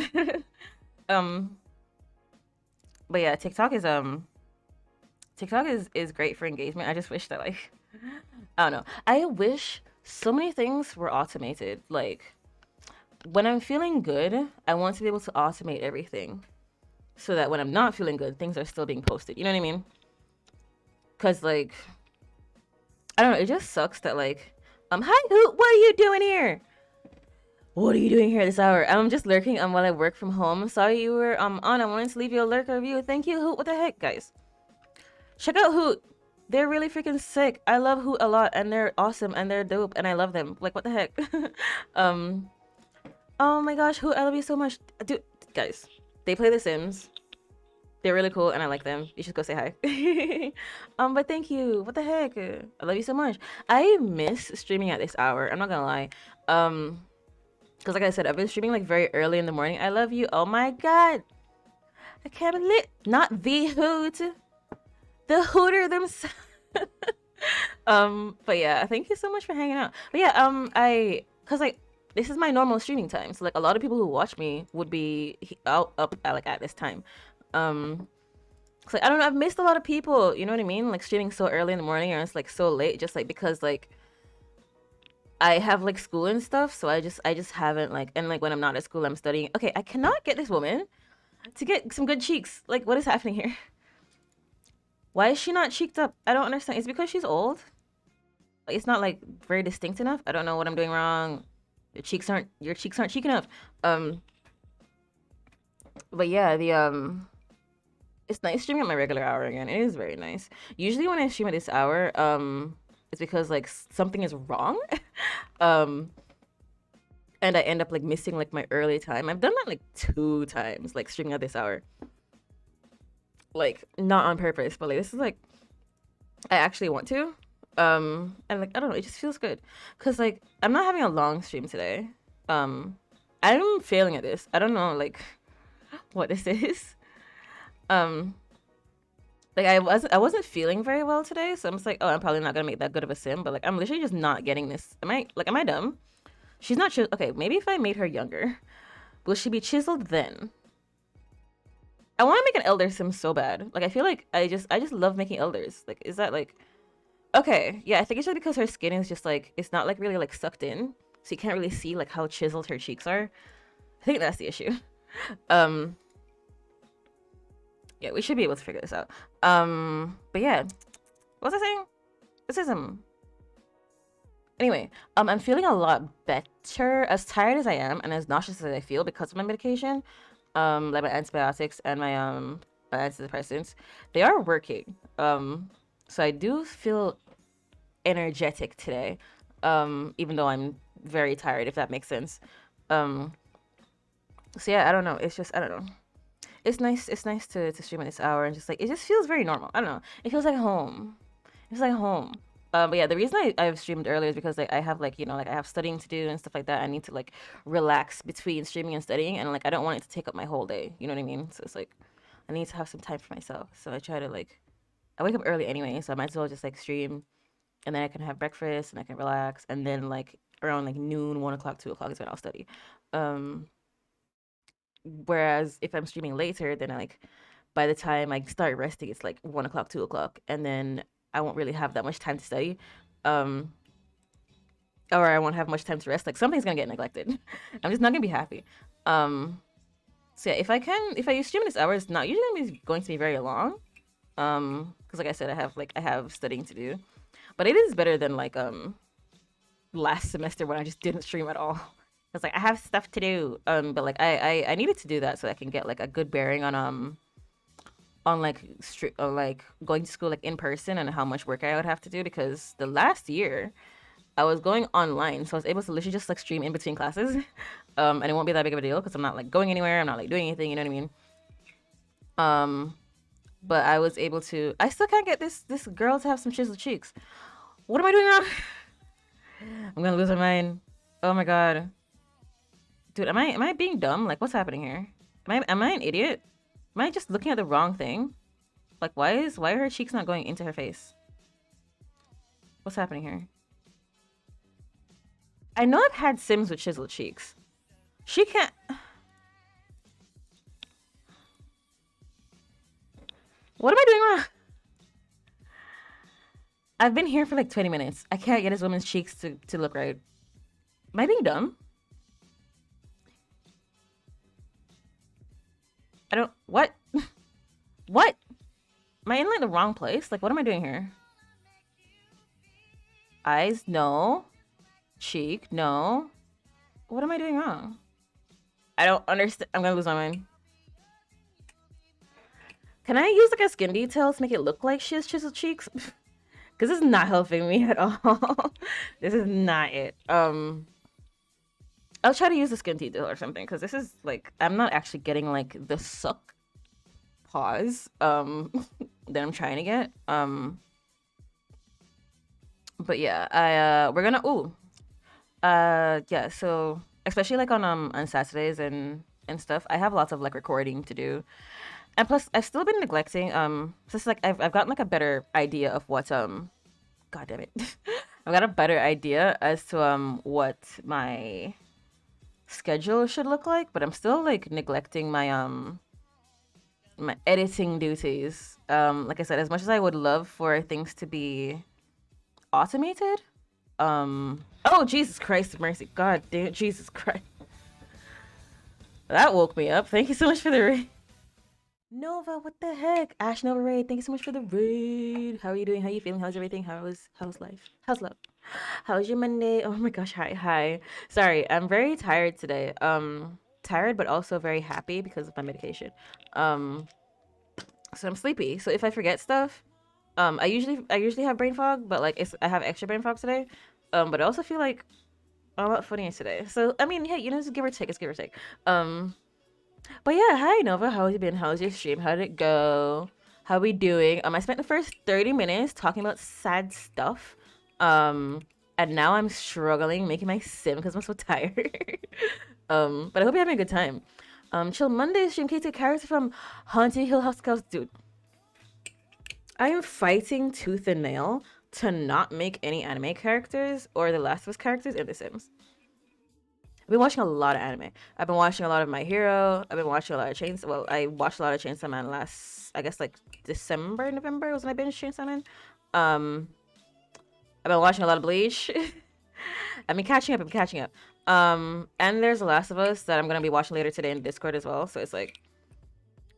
um, but yeah, TikTok is great for engagement. I just wish that like I don't know. I wish so many things were automated. Like when I'm feeling good, I want to be able to automate everything so that when I'm not feeling good, things are still being posted. You know what I mean? Cause like I don't know, it just sucks that like hi Hoot, what are you doing here? What are you doing here this hour? I'm just lurking while I work from home. Sorry you were on. I wanted to leave you a lurk review. Thank you, Hoot. What the heck, guys? Check out Hoot. They're really freaking sick. I love Hoot a lot, and they're awesome, and they're dope, and I love them. Like, what the heck? um, oh my gosh, Hoot, I love you so much, dude. Guys, they play The Sims. They're really cool, and I like them. You should go say hi. But thank you. What the heck? I love you so much. I miss streaming at this hour. I'm not gonna lie. Because like I said, I've been streaming like very early in the morning. I love you. Oh my god. I can't believe not the Hoot. The Hooter themselves. But yeah, thank you so much for hanging out. But yeah, cause like this is my normal streaming time. So like a lot of people who watch me would be out up like at this time. So like, I don't know, I've missed a lot of people, you know what I mean? Like streaming so early in the morning or it's like so late, just like because like I have like school and stuff, so I just haven't like and like when I'm not at school I'm studying. Okay, I cannot get this woman to get some good cheeks. Like what is happening here? Why is she not cheeked up? I don't understand. It's because she's old. Like, it's not like very distinct enough. I don't know what I'm doing wrong. Your cheeks aren't cheek enough. But yeah, It's nice streaming at my regular hour again. It is very nice. Usually when I stream at this hour, it's because like something is wrong. um, and I end up like missing like my early time. I've done that like 2 times, like streaming at this hour. Like not on purpose, but like this is like I actually want to. And like I don't know, it just feels good. Cause like I'm not having a long stream today. Um I'm failing at this. I don't know like what this is. Um like I wasn't feeling very well today, so I'm just like, oh, I'm probably not gonna make that good of a sim, but like I'm literally just not getting this. Am I dumb? She's not okay, maybe if I made her younger, will she be chiseled then? I want to make an elder sim so bad. Like I feel like I just love making elders. Like is that like okay? Yeah, I think it's just because her skin is just like it's not like really like sucked in, so you can't really see like how chiseled her cheeks are. I think that's the issue. Um, yeah, we should be able to figure this out. But yeah, what was I saying? This is Anyway, I'm feeling a lot better. As tired as I am and as nauseous as I feel because of my medication, like my antibiotics and my antidepressants, they are working. So I do feel energetic today. Even though I'm very tired, if that makes sense. Um, so yeah, I don't know. It's just I don't know. It's nice. It's nice to stream at this hour and just like it just feels very normal. I don't know. It feels like home. It's like home. But yeah, the reason I've streamed earlier is because like I have like like I have studying to do and stuff like that. I need to like relax between streaming and studying, and like I don't want it to take up my whole day. You know what I mean? So it's like I need to have some time for myself. So I try to like I wake up early anyway, so I might as well just like stream, and then I can have breakfast and I can relax, and then like around like noon, 1 o'clock, 2 o'clock is when I'll study. Um, Whereas if I'm streaming later, then like by the time I start resting, it's like 1 o'clock, 2 o'clock, and then I won't really have that much time to study. Um, or I won't have much time to rest. Like something's gonna get neglected. I'm just not gonna be happy. Um, so yeah, if I stream this hour, it's not usually going to be very long. Because like I said, I have studying to do, but it is better than like last semester when I just didn't stream at all. It's like I have stuff to do. But like I needed to do that so I can get like a good bearing on like on like going to school like in person and how much work I would have to do because the last year I was going online, so I was able to literally just like stream in between classes, and it won't be that big of a deal because I'm not like going anywhere. I'm not like doing anything. You know what I mean? Um, but I was able to. I still can't get this girl to have some chiseled cheeks. What am I doing wrong? I'm gonna lose my mind. Oh my god, dude, am I being dumb? Like, what's happening here? Am I an idiot? Am I just looking at the wrong thing? Like, why are her cheeks not going into her face? What's happening here? I know I've had Sims with chiseled cheeks. She can't. What am I doing wrong? I've been here for like 20 minutes. I can't get this woman's cheeks to look right. Am I being dumb? I don't. What? What? Am I in like the wrong place? Like, what am I doing here? Eyes? No. Cheek? No. What am I doing wrong? I don't understand. I'm gonna lose my mind. Can I use like a skin detail to make it look like she has chiseled cheeks? Because this is not helping me at all. This is not it. I'll try to use a skin detail or something because this is like I'm not actually getting like the suck pause that I'm trying to get. But yeah, I we're gonna yeah, so especially like on Saturdays and stuff, I have lots of like recording to do. And plus I've still been neglecting so it's like I've gotten like a better idea of what god damn it. I've got a better idea as to what my schedule should look like, but I'm still like neglecting my editing duties. Like I said, as much as I would love for things to be automated, oh Jesus Christ, mercy, God damn it, Jesus Christ, that woke me up. Thank you so much for the raid, Nova. What the heck, Ash Nova raid? Thank you so much for the raid. How are you doing? How are you feeling? How's everything? How's life? How's love? How's your Monday? Oh my gosh, hi. Sorry, I'm very tired today. Tired but also very happy because of my medication. Um, So I'm sleepy. So if I forget stuff, I usually have brain fog, but like I have extra brain fog today. But I also feel like I'm a lot funnier today. So I mean, hey, it's give or take. It's give or take. Um, but yeah, hi Nova. How have you been? How's your stream? How did it go? How we doing? I spent the first 30 minutes talking about sad stuff. Um, and now I'm struggling making my sim because I'm so tired. But I hope you're having a good time. Chill Monday stream K2 character from Haunted Hill House Girls. Dude, I am fighting tooth and nail to not make any anime characters or The Last of Us characters in The Sims. I've been watching a lot of anime. I've been watching a lot of My Hero. I've been watching a lot of Chainsaw. Well, I watched a lot of Chainsaw Man last, I guess, like December, November was when I binged Chainsaw Man. Um, I've been watching a lot of Bleach. I've been catching up. I'm catching up. And there's The Last of Us that I'm gonna be watching later today in Discord as well. So it's like,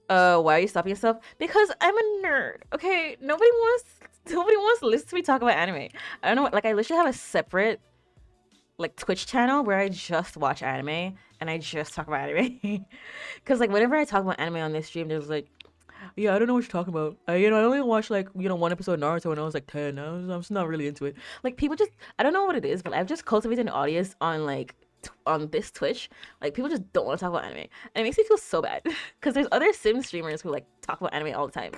why are you stopping yourself? Because I'm a nerd. Okay, nobody wants to listen to me talk about anime. I don't know. Like I literally have a separate like Twitch channel where I just watch anime and I just talk about anime. Cause like whenever I talk about anime on this stream, there's like, yeah, I don't know what you're talking about. I only watched like one episode of Naruto when I was like 10. I'm just not really into it. Like people just, I don't know what it is, but I've just cultivated an audience on like on this Twitch. Like people just don't want to talk about anime, and it makes me feel so bad. Cause there's other Sim streamers who like talk about anime all the time,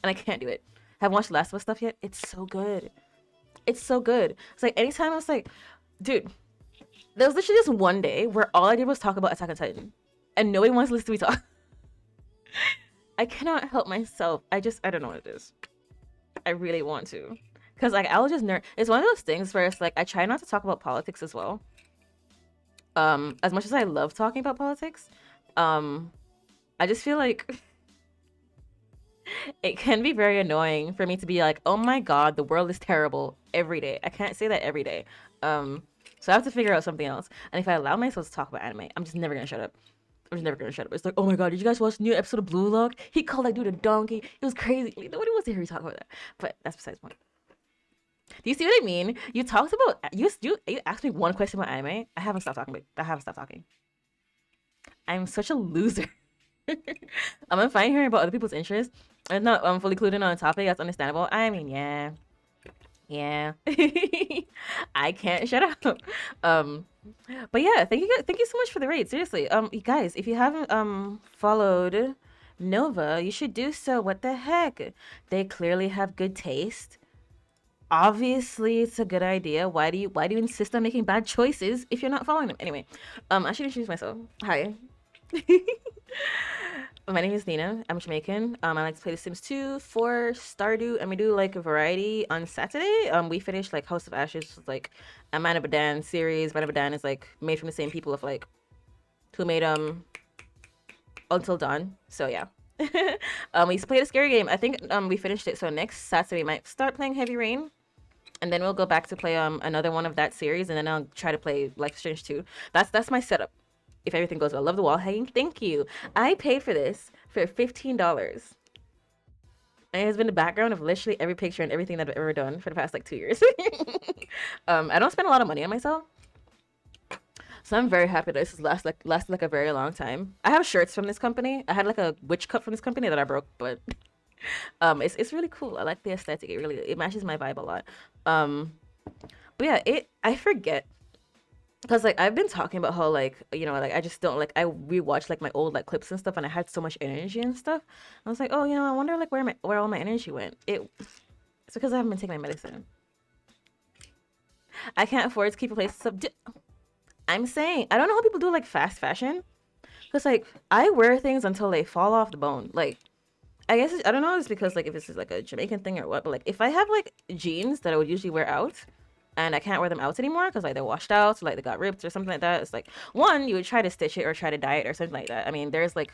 and I can't do it. Haven't watched Last of Us stuff yet. It's so good. It's so good. It's like anytime I was like, dude, there was literally just one day where all I did was talk about Attack on Titan, and nobody wants to listen to me talk. I cannot help myself. I don't know what it is. I really want to, cause like I'll just nerd. It's one of those things where it's like I try not to talk about politics as well. As much as I love talking about politics, um, I just feel like it can be very annoying for me to be like, oh my god, the world is terrible every day. I can't say that every day. Um, so I have to figure out something else. And if I allow myself to talk about anime, I'm just never gonna shut up. I'm just never gonna shut up. It's like, oh my god, did you guys watch the new episode of Blue Lock? He called that dude a donkey. It was crazy. Like, nobody wants to hear you talk about that. But that's besides the point. Do you see what I mean? You talked about you asked me one question about anime. I haven't stopped talking. I haven't stopped talking. I'm such a loser. I'm fine hearing about other people's interests. I'm not fully clued in on a topic. That's understandable. I mean, yeah, yeah. I can't shut up. Um, but yeah, thank you so much for the raid. Seriously, you guys, if you haven't followed Nova, you should do so. What the heck? They clearly have good taste. Obviously, it's a good idea. Why do you insist on making bad choices if you're not following them? Anyway, I should introduce myself. Hi. My name is Nina. I'm Jamaican. I like to play The Sims 2, 4, Stardew, and we do like a variety on Saturday. We finished like House of Ashes, which is like a Man of Badan series. Man of Badan is like made from the same people of like who made Until Dawn. So yeah. We played a scary game. I think we finished it. So next Saturday we might start playing Heavy Rain. And then we'll go back to play another one of that series, and then I'll try to play Life is Strange 2. That's my setup. If everything goes well. Love the wall hanging. Thank you. I paid for this for $15. And it has been the background of literally every picture and everything that I've ever done for the past like 2 years. I don't spend a lot of money on myself. So I'm very happy that this has lasted like a very long time. I have shirts from this company. I had like a witch cup from this company that I broke, but it's really cool. I like the aesthetic. It matches my vibe a lot. Um, but yeah, I forget because like I've been talking about how like like I just don't like I rewatch like my old like clips and stuff, and I had so much energy and stuff. I was like, oh, I wonder like where all my energy went. It's because I haven't been taking my medicine. I can't afford to keep a place sub. I'm saying I don't know how people do like fast fashion, because like I wear things until they fall off the bone. Like I guess I don't know. It's because like if this is like a Jamaican thing or what, but like if I have like jeans that I would usually wear out, and I can't wear them out anymore because like they're washed out, so, like they got ripped or something like that. It's like one, you would try to stitch it or try to dye it or something like that. I mean, there's like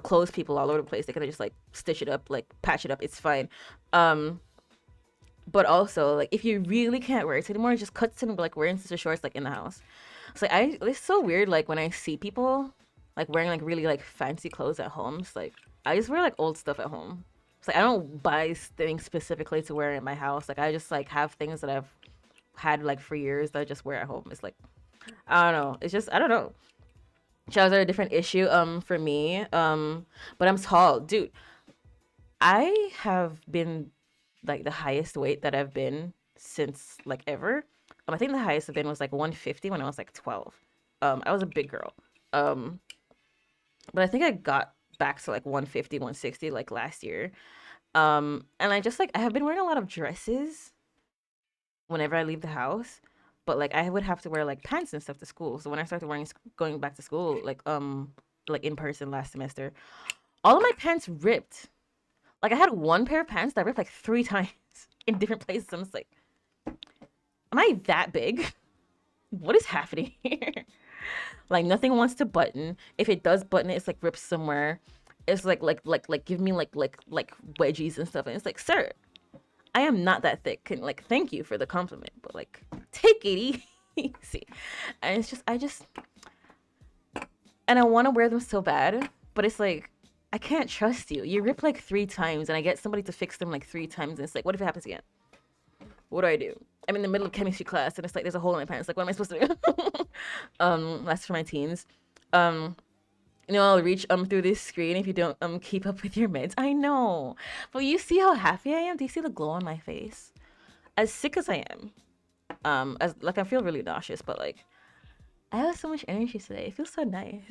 clothes people all over the place. They could just like stitch it up, like patch it up. It's fine. Um, but also like if you really can't wear it anymore, just cut to like wearing sister shorts like in the house. So like, it's so weird like when I see people like wearing like really like fancy clothes at home. It's like I just wear like old stuff at home. It's like I don't buy things specifically to wear in my house. Like I just like have things that I've had like for years that I just wear at home. It's like I don't know. It's just I don't know. Shadows are a different issue for me. But I'm tall, dude. I have been like the highest weight that I've been since like ever. I think the highest I've been was like 150 when I was like 12. I was a big girl. Um, but I think I got back to like 150, 160 like last year. And I just like I have been wearing a lot of dresses whenever I leave the house, but like I would have to wear like pants and stuff to school. So when I started going back to school like in person last semester, all of my pants ripped. Like I had one pair of pants that ripped like three times in different places. I'm just like, am I that big? What is happening here? Like nothing wants to button. If it does button, it's like rips somewhere. It's like give me like wedgies and stuff. And it's like, sir, I am not that thick. And like, thank you for the compliment, but like, take it easy. And it's just, and I want to wear them so bad, but it's like, I can't trust you. You rip like three times, and I get somebody to fix them like three times, and it's like, what if it happens again? What do I do? I'm in the middle of chemistry class, and it's like there's a hole in my pants. Like, what am I supposed to do? That's for my teens. Um, I'll reach through this screen if you don't keep up with your meds. I know, but you see how happy I am. Do you see the glow on my face? As sick as I am, as like I feel really nauseous, but like I have so much energy today. It feels so nice.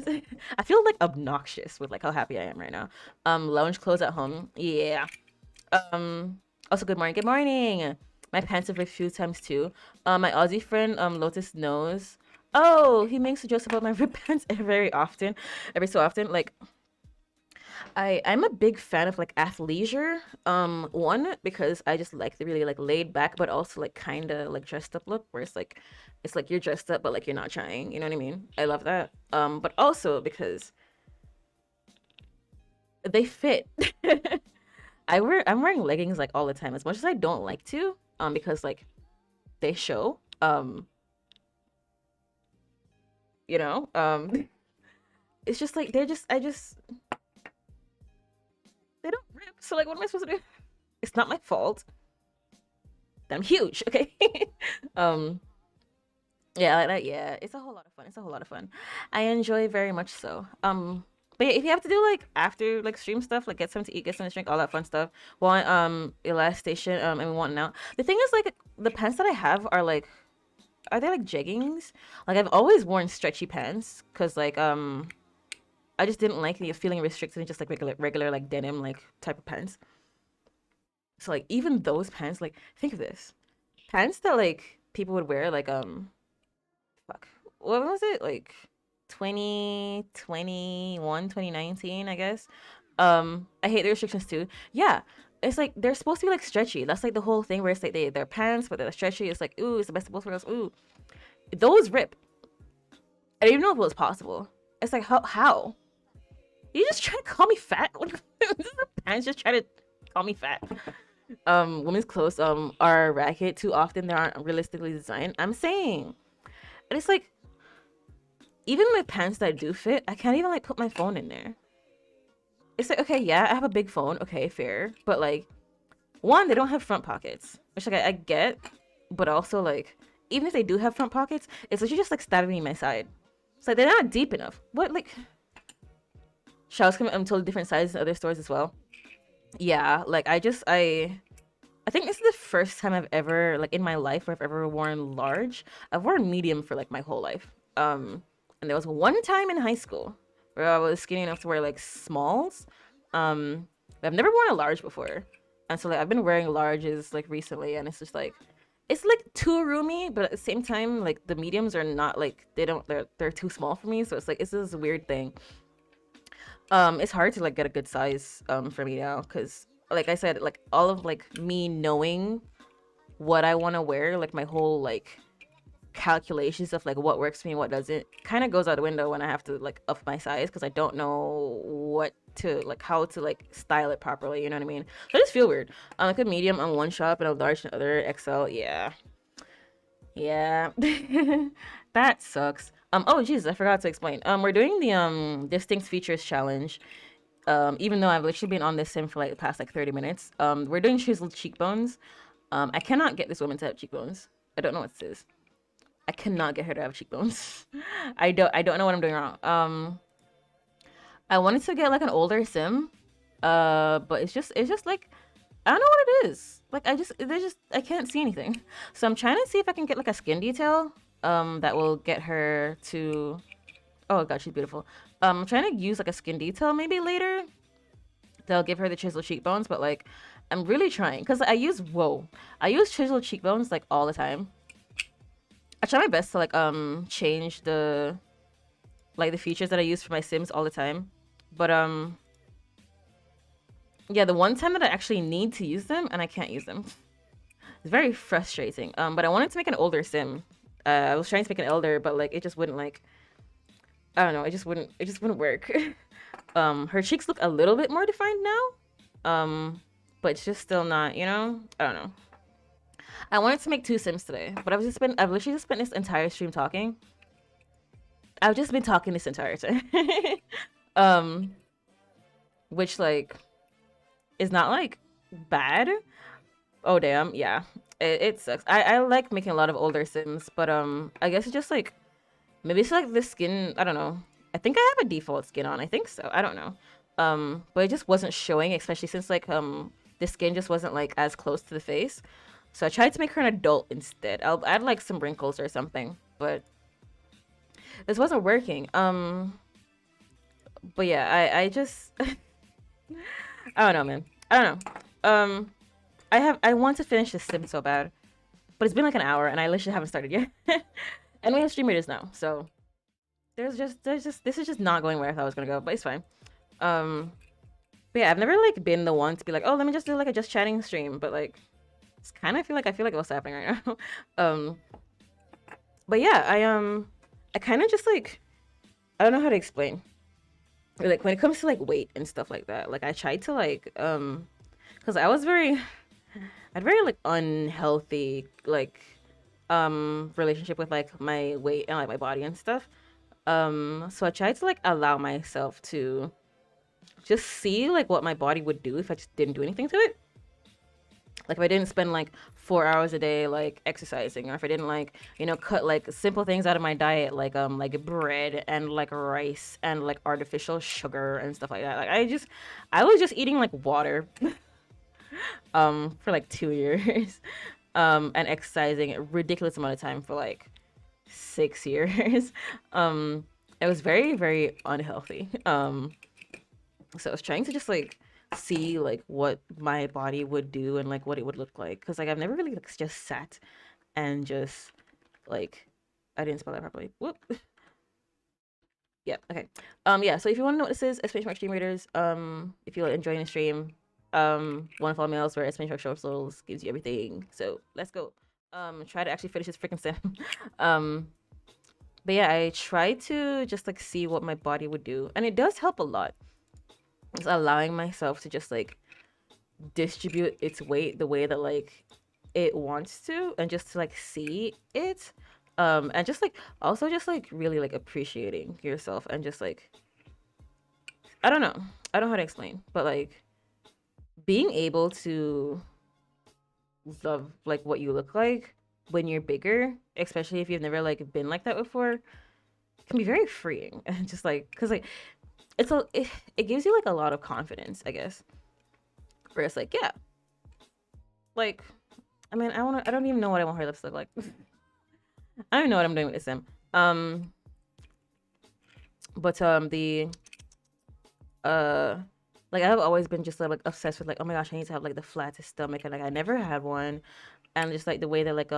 I feel like obnoxious with like how happy I am right now. Lounge clothes at home. Yeah. Also good morning. Good morning. My pants have ripped a few times too. My Aussie friend, Lotus knows. Oh, he makes jokes about my ripped pants very often, every so often. Like I'm a big fan of like athleisure. One because I just like the really like laid back, but also like kind of like dressed up look, where it's like you're dressed up, but like you're not trying. You know what I mean? I love that. But also because they fit. I'm wearing leggings like all the time, as much as I don't like to. Because like they show. You know. It's just like they don't rip. So like, what am I supposed to do? It's not my fault. I'm huge, okay? um, yeah, yeah, it's a whole lot of fun. It's a whole lot of fun. I enjoy very much so. But yeah, if you have to do like after like stream stuff, like get something to eat, get something to drink, all that fun stuff, while elastation, and we want out. The thing is, like, the pants that I have are they like jeggings? Like I've always worn stretchy pants, cause like I just didn't like the feeling restricted in just like regular like denim like type of pants. So like even those pants, like think of this, pants that like people would wear like fuck, what was it like 2021, 2019, I guess. I hate the restrictions too. Yeah, it's like they're supposed to be like stretchy. That's like the whole thing where it's like they're pants but they're stretchy. It's like, ooh, it's the best of both worlds. Ooh, those rip. I didn't even know if it was possible. It's like, how you just trying to call me fat? This is the pants just trying to call me fat. Women's clothes are ragged too often. They aren't realistically designed. I'm saying, and it's like, even my pants that do fit, I can't even like put my phone in there. It's like, okay, yeah, I have a big phone, okay, fair, but like, one, they don't have front pockets, which like I get, but also like, even if they do have front pockets, it's literally just like stabbing me in my side. It's like they're not deep enough. What, like, showers come in totally different sizes in other stores as well. Yeah, like I think this is the first time I've ever, like, in my life where I've ever worn large. I've worn medium for like my whole life. And there was one time in high school where I was skinny enough to wear like smalls. But I've never worn a large before, and so like I've been wearing larges like recently, and it's like too roomy, but at the same time, like the mediums are not like they're too small for me. So it's like it's this weird thing. It's hard to like get a good size for me now because like I said, like all of like me knowing what I want to wear, like my whole like calculations of like what works for me and what doesn't kind of goes out the window when I have to like up my size because I don't know what to like how to like style it properly. You know what I mean? So I just feel weird. Like a medium on one shop and a large on the other, XL. Yeah, yeah, that sucks. Oh Jesus, I forgot to explain. We're doing the distinct features challenge. Even though I've literally been on this sim for like the past like 30 minutes. We're doing chiseled cheekbones. I cannot get this woman to have cheekbones. I don't know what this is. I cannot get her to have cheekbones. I don't know what I'm doing wrong. I wanted to get like an older sim. But it's just like I don't know what it is. Like I can't see anything. So I'm trying to see if I can get like a skin detail that will get her to. Oh god, she's beautiful. I'm trying to use like a skin detail maybe later. That'll give her the chiseled cheekbones, but like I'm really trying because I use chiseled cheekbones like all the time. I try my best to like change the features that I use for my Sims all the time. But yeah, the one time that I actually need to use them and I can't use them. It's very frustrating. But I wanted to make an older Sim. I was trying to make an elder, but like it just wouldn't like I don't know, it just wouldn't work. Her cheeks look a little bit more defined now. But it's just still not, I don't know. I wanted to make two Sims today, but I've literally just spent this entire stream talking. I've just been talking this entire time. um which like is not like bad. Oh damn, yeah. It sucks. I like making a lot of older Sims, but I guess it's just like maybe it's like the skin, I don't know. I think I have a default skin on. I think so. I don't know. But it just wasn't showing, especially since like the skin just wasn't like as close to the face. So I tried to make her an adult instead. I'll add like some wrinkles or something, but this wasn't working. But yeah, I just I don't know, man. I don't know. I want to finish this sim so bad, but it's been like an hour and I literally haven't started yet. And we have stream readers now, so there's just this is just not going where I thought it was gonna go, but it's fine. Um, but yeah, I've never like been the one to be like, oh, let me just do like a just chatting stream, but like it's kind of I feel like what's happening right now. um, but yeah, I kind of just like I don't know how to explain. Like when it comes to like weight and stuff like that, like I tried to like because I had very like unhealthy like relationship with like my weight and like my body and stuff. So I tried to like allow myself to just see like what my body would do if I just didn't do anything to it. Like if I didn't spend like 4 hours a day like exercising, or if I didn't like cut like simple things out of my diet like bread and like rice and like artificial sugar and stuff like that. Like I was just eating like water for like 2 years and exercising a ridiculous amount of time for like 6 years. um it was very very unhealthy. So I was trying to just like see like what my body would do and like what it would look like, because like I've never really like just sat and just like I didn't spell that properly. Whoop. Yeah, okay. Yeah, so if you want to know what this is, exclamation mark stream readers. If you're enjoying the stream, want to follow me elsewhere, exclamation mark short souls gives you everything. So let's go. Try to actually finish this freaking sim. um but yeah, I try to just like see what my body would do, and it does help a lot. It's allowing myself to just like distribute its weight the way that like it wants to, and just to like see it. And just like also just like really like appreciating yourself, and just like I don't know. I don't know how to explain, but like being able to love like what you look like when you're bigger, especially if you've never like been like that before, can be very freeing. And just like because like it gives you like a lot of confidence, I guess. Where it's like, yeah, like I mean, I don't even know what I want her lips to look like. I don't even know what I'm doing with this sim. But the uh like I've always been just like obsessed with like, oh my gosh, I need to have like the flattest stomach, and like I never had one. And just like the way that like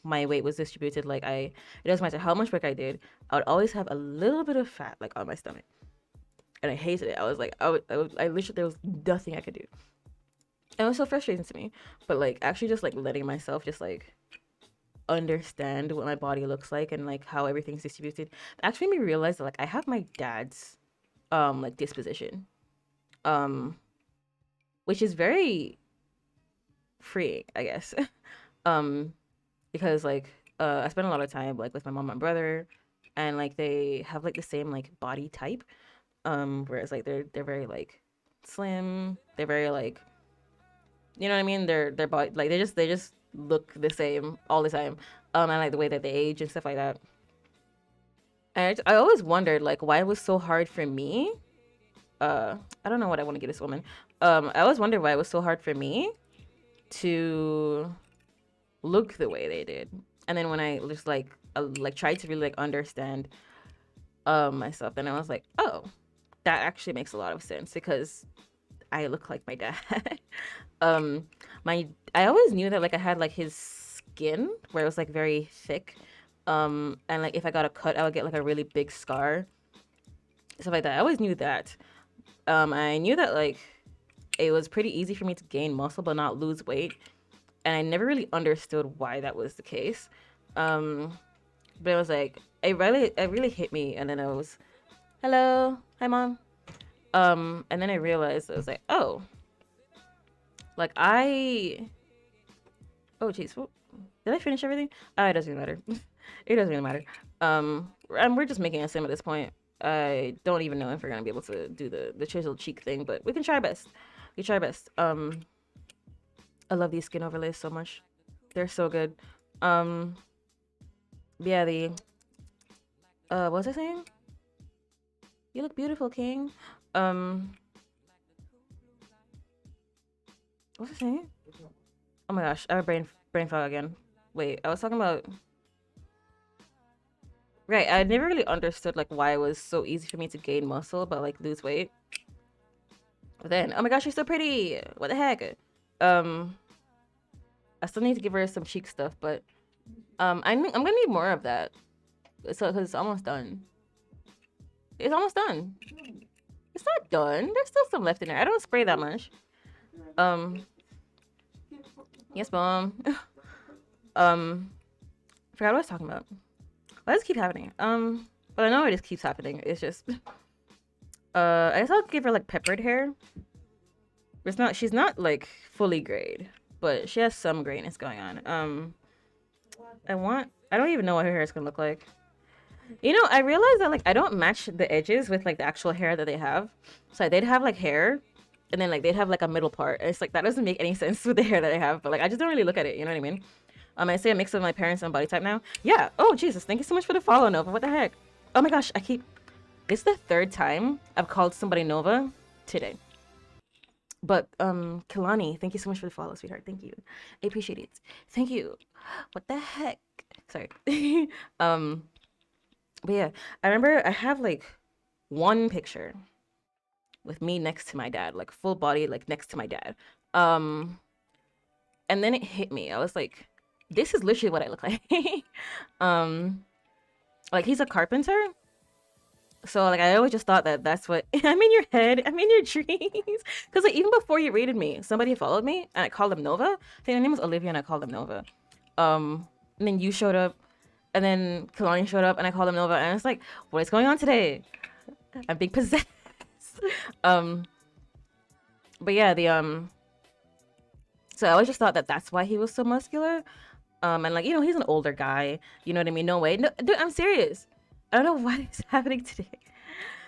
my weight was distributed, like it doesn't matter how much work I did, I would always have a little bit of fat like on my stomach. And I hated it. I was like, I literally, there was nothing I could do. And it was so frustrating to me. But like actually just like letting myself just like understand what my body looks like and like how everything's distributed actually made me realize that like I have my dad's like disposition. Um which is very freeing, I guess. um because like I spend a lot of time like with my mom and brother, and like they have like the same like body type. Whereas like they're very like slim, they're very like you know what I mean, their body like they just look the same all the time. And like the way that they age and stuff like that. And I always wondered like why it was so hard for me I don't know what I want to get this woman. I always wondered why it was so hard for me to look the way they did. And then when I just like tried to really like understand myself, then I was like, oh, that actually makes a lot of sense because I look like my dad. um my I always knew that like I had like his skin where it was like very thick. And like if I got a cut, I would get like a really big scar, stuff like that. I always knew that. I knew that like it was pretty easy for me to gain muscle but not lose weight, and I never really understood why that was the case. Um, but it was like it really hit me, and then I was, hello, hi mom. And then I realized I was like, oh, like oh jeez, did I finish everything? Oh, it doesn't even matter. It doesn't even matter. And we're just making a sim at this point. I don't even know if we're gonna be able to do the chiseled cheek thing, but we can try our best. We try our best. I love these skin overlays so much. They're so good. Um, yeah, the what was I saying? You look beautiful, King. Um, what was I saying? Oh my gosh, I have brain fog again. Wait, I was talking about right. I never really understood like why it was so easy for me to gain muscle but like lose weight. But then, oh my gosh, you're so pretty. What the heck? Um, I still need to give her some cheek stuff, but I'm gonna need more of that. So because it's almost done. It's almost done. It's not done. There's still some left in there. I don't spray that much. Um, yes, mom. I forgot what I was talking about. Why does it keep happening? But I know it just keeps happening. It's just, I guess I'll give her like peppered hair. It's not. She's not like fully grayed, but she has some grayness going on. I don't even know what her hair is gonna look like. You know, I realized that like I don't match the edges with like the actual hair that they have. So they'd have like hair, and then like they'd have like a middle part. And it's like that doesn't make any sense with the hair that I have. But like I just don't really look at it. You know what I mean? I say a mix of my parents and body type now. Yeah. Oh Jesus! Thank you so much for the follow, Nova. What the heck? Oh my gosh! It's the third time I've called somebody Nova today. But Kilani, thank you so much for the follow, sweetheart. Thank you. I appreciate it. Thank you. What the heck? Sorry. um, but yeah, I remember I have like one picture with me next to my dad, like full body, like next to my dad. Um, and then it hit me. I was like, this is literally what I look like. um, like he's a carpenter. So like I always just thought that that's what I'm in your head, I'm in your dreams. Because like even before you rated me, somebody followed me and I called them Nova. I think her name was Olivia and I called them Nova. And then you showed up, and then Kalani showed up and I called them Nova, and it's like, what is going on today? I'm being possessed. um, but yeah, the so I always just thought that that's why he was so muscular. And like he's an older guy. You know what I mean? No way, no, dude, I'm serious. I don't know what is happening today.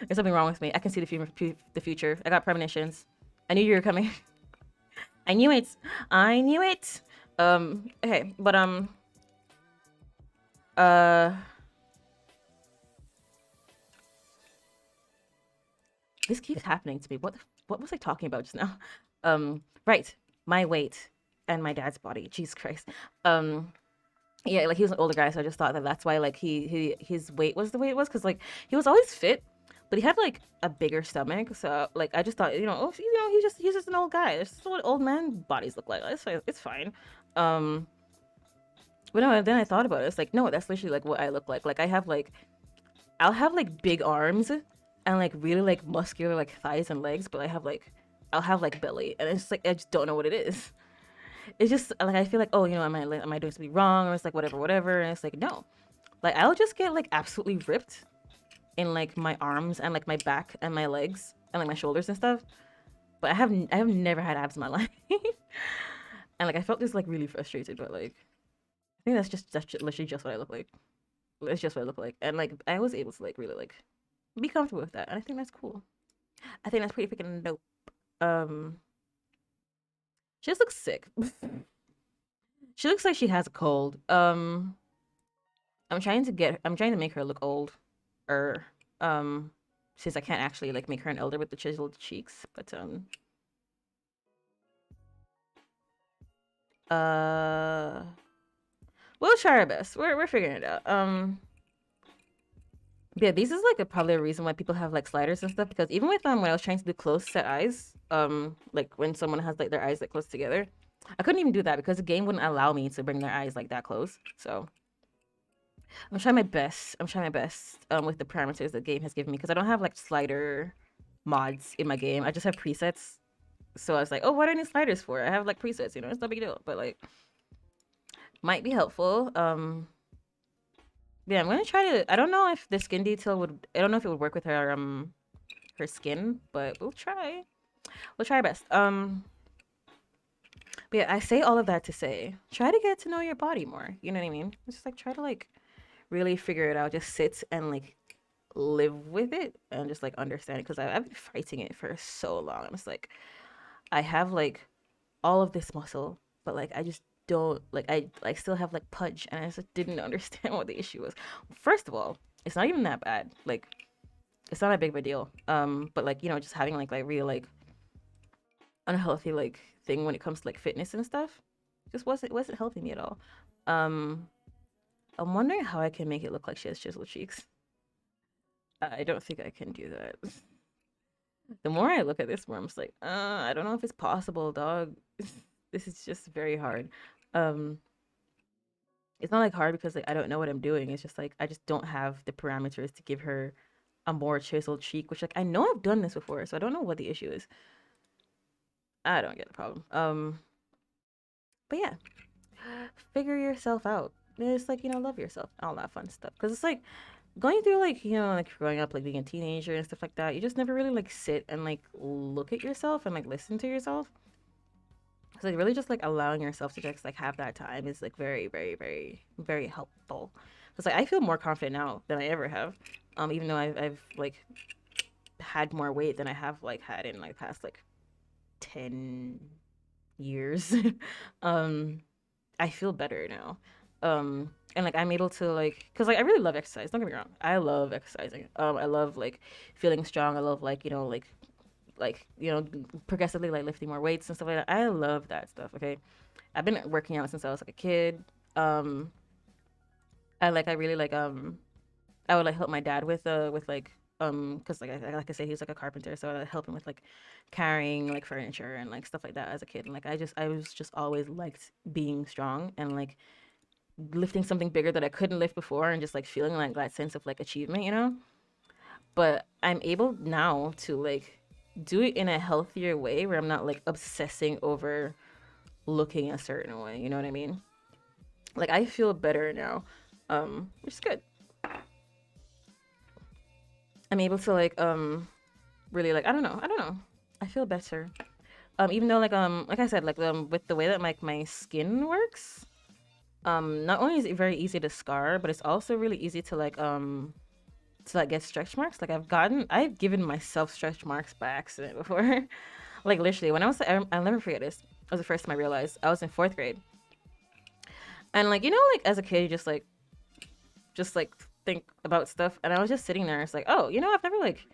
There's something wrong with me. I can see the future. I got premonitions. I knew you were coming. I knew it. I knew it. Okay, but uh, this keeps happening to me. What was I talking about just now? Right, my weight and my dad's body. Jesus Christ. Yeah, like he was an older guy, so I just thought that that's why like his weight was the way it was, because like he was always fit, but he had like a bigger stomach. So like I just thought, oh, he's just an old guy. That's just what old man bodies look like. It's fine. Um, but no, then I thought about it. It's like no, that's literally like what I look like. Like I'll have like big arms and like really like muscular like thighs and legs, but I'll have like belly, and it's just like I just don't know what it is. It's just like I feel like, oh, am I doing something wrong, or it's like whatever, and it's like no, like I'll just get like absolutely ripped in like my arms and like my back and my legs and like my shoulders and stuff, but I have never had abs in my life. And like I felt just like really frustrated, but like I think that's literally just what I look like. It's just what I look like, and like I was able to like really like be comfortable with that, and I think that's cool. I think that's pretty freaking dope. Um, she just looks sick. She looks like she has a cold. I'm trying to make her look old, or um, since I can't actually like make her an elder with the chiseled cheeks. But uh, we'll try our best. We're figuring it out. Yeah, this is like probably a reason why people have like sliders and stuff, because even with when I was trying to do close set eyes, like when someone has like their eyes like close together, I couldn't even do that because the game wouldn't allow me to bring their eyes like that close. So I'm trying my best. I'm trying my best with the parameters the game has given me, because I don't have like slider mods in my game. I just have presets. So I was like, oh, what do I need sliders for? I have like presets, you know, it's no big deal. But like, might be helpful. Yeah, I'm gonna try to. I don't know if the skin detail would. I don't know if it would work with her skin, but we'll try. We'll try our best. But yeah, I say all of that to say, try to get to know your body more. You know what I mean? It's just like try to like really figure it out. Just sit and like live with it and just like understand it, because I've been fighting it for so long. I'm just like, I have like all of this muscle, but like I just don't like I still have like pudge, and I just didn't understand what the issue was. First of all, it's not even that bad. Like it's not a big of a deal. But like, you know, just having like real like unhealthy like thing when it comes to like fitness and stuff just wasn't helping me at all. Um, I'm wondering how I can make it look like she has chiseled cheeks. I don't think I can do that. The more I look at this, more I'm just like, I don't know if it's possible, dog. This is just very hard. Um, it's not like hard because like I don't know what I'm doing. It's just like I just don't have the parameters to give her a more chiseled cheek, which like I know I've done this before, so I don't know what the issue is. I don't get the problem. But yeah, figure yourself out. It's like, you know, love yourself, all that fun stuff. Because it's like going through like, you know, like growing up, like being a teenager and stuff like that. You just never really like sit and like look at yourself and like listen to yourself. So like really just like allowing yourself to just like have that time is like very, very, very, very helpful. Because like I feel more confident now than I ever have. Even though I've like had more weight than I have like had in like past like 10 years. um I feel better now. And like I'm able to like, cause like I really love exercise. Don't get me wrong, I love exercising. I love like feeling strong. I love like, you know, like you know, progressively like lifting more weights and stuff like that. I love that stuff. Okay, I've been working out since I was like a kid. Um, I really like I would like help my dad with like because like I say he's like a carpenter, so I would help him with like carrying like furniture and like stuff like that as a kid. And like I was just always liked being strong and like lifting something bigger that I couldn't lift before, and just like feeling like that sense of like achievement, you know. But I'm able now to like do it in a healthier way where I'm not like obsessing over looking a certain way. You know what I mean? Like I feel better now, which is good. I'm able to really like I don't know. I feel better. Even though like I said, like with the way that like my skin works, not only is it very easy to scar, but it's also really easy to like get stretch marks. Like I've given myself stretch marks by accident before. Like literally when I'll never forget this. It was the first time I realized I was in fourth grade. And like, you know, like as a kid, you just like think about stuff. And I was just sitting there. It's like, oh, you know, I've never like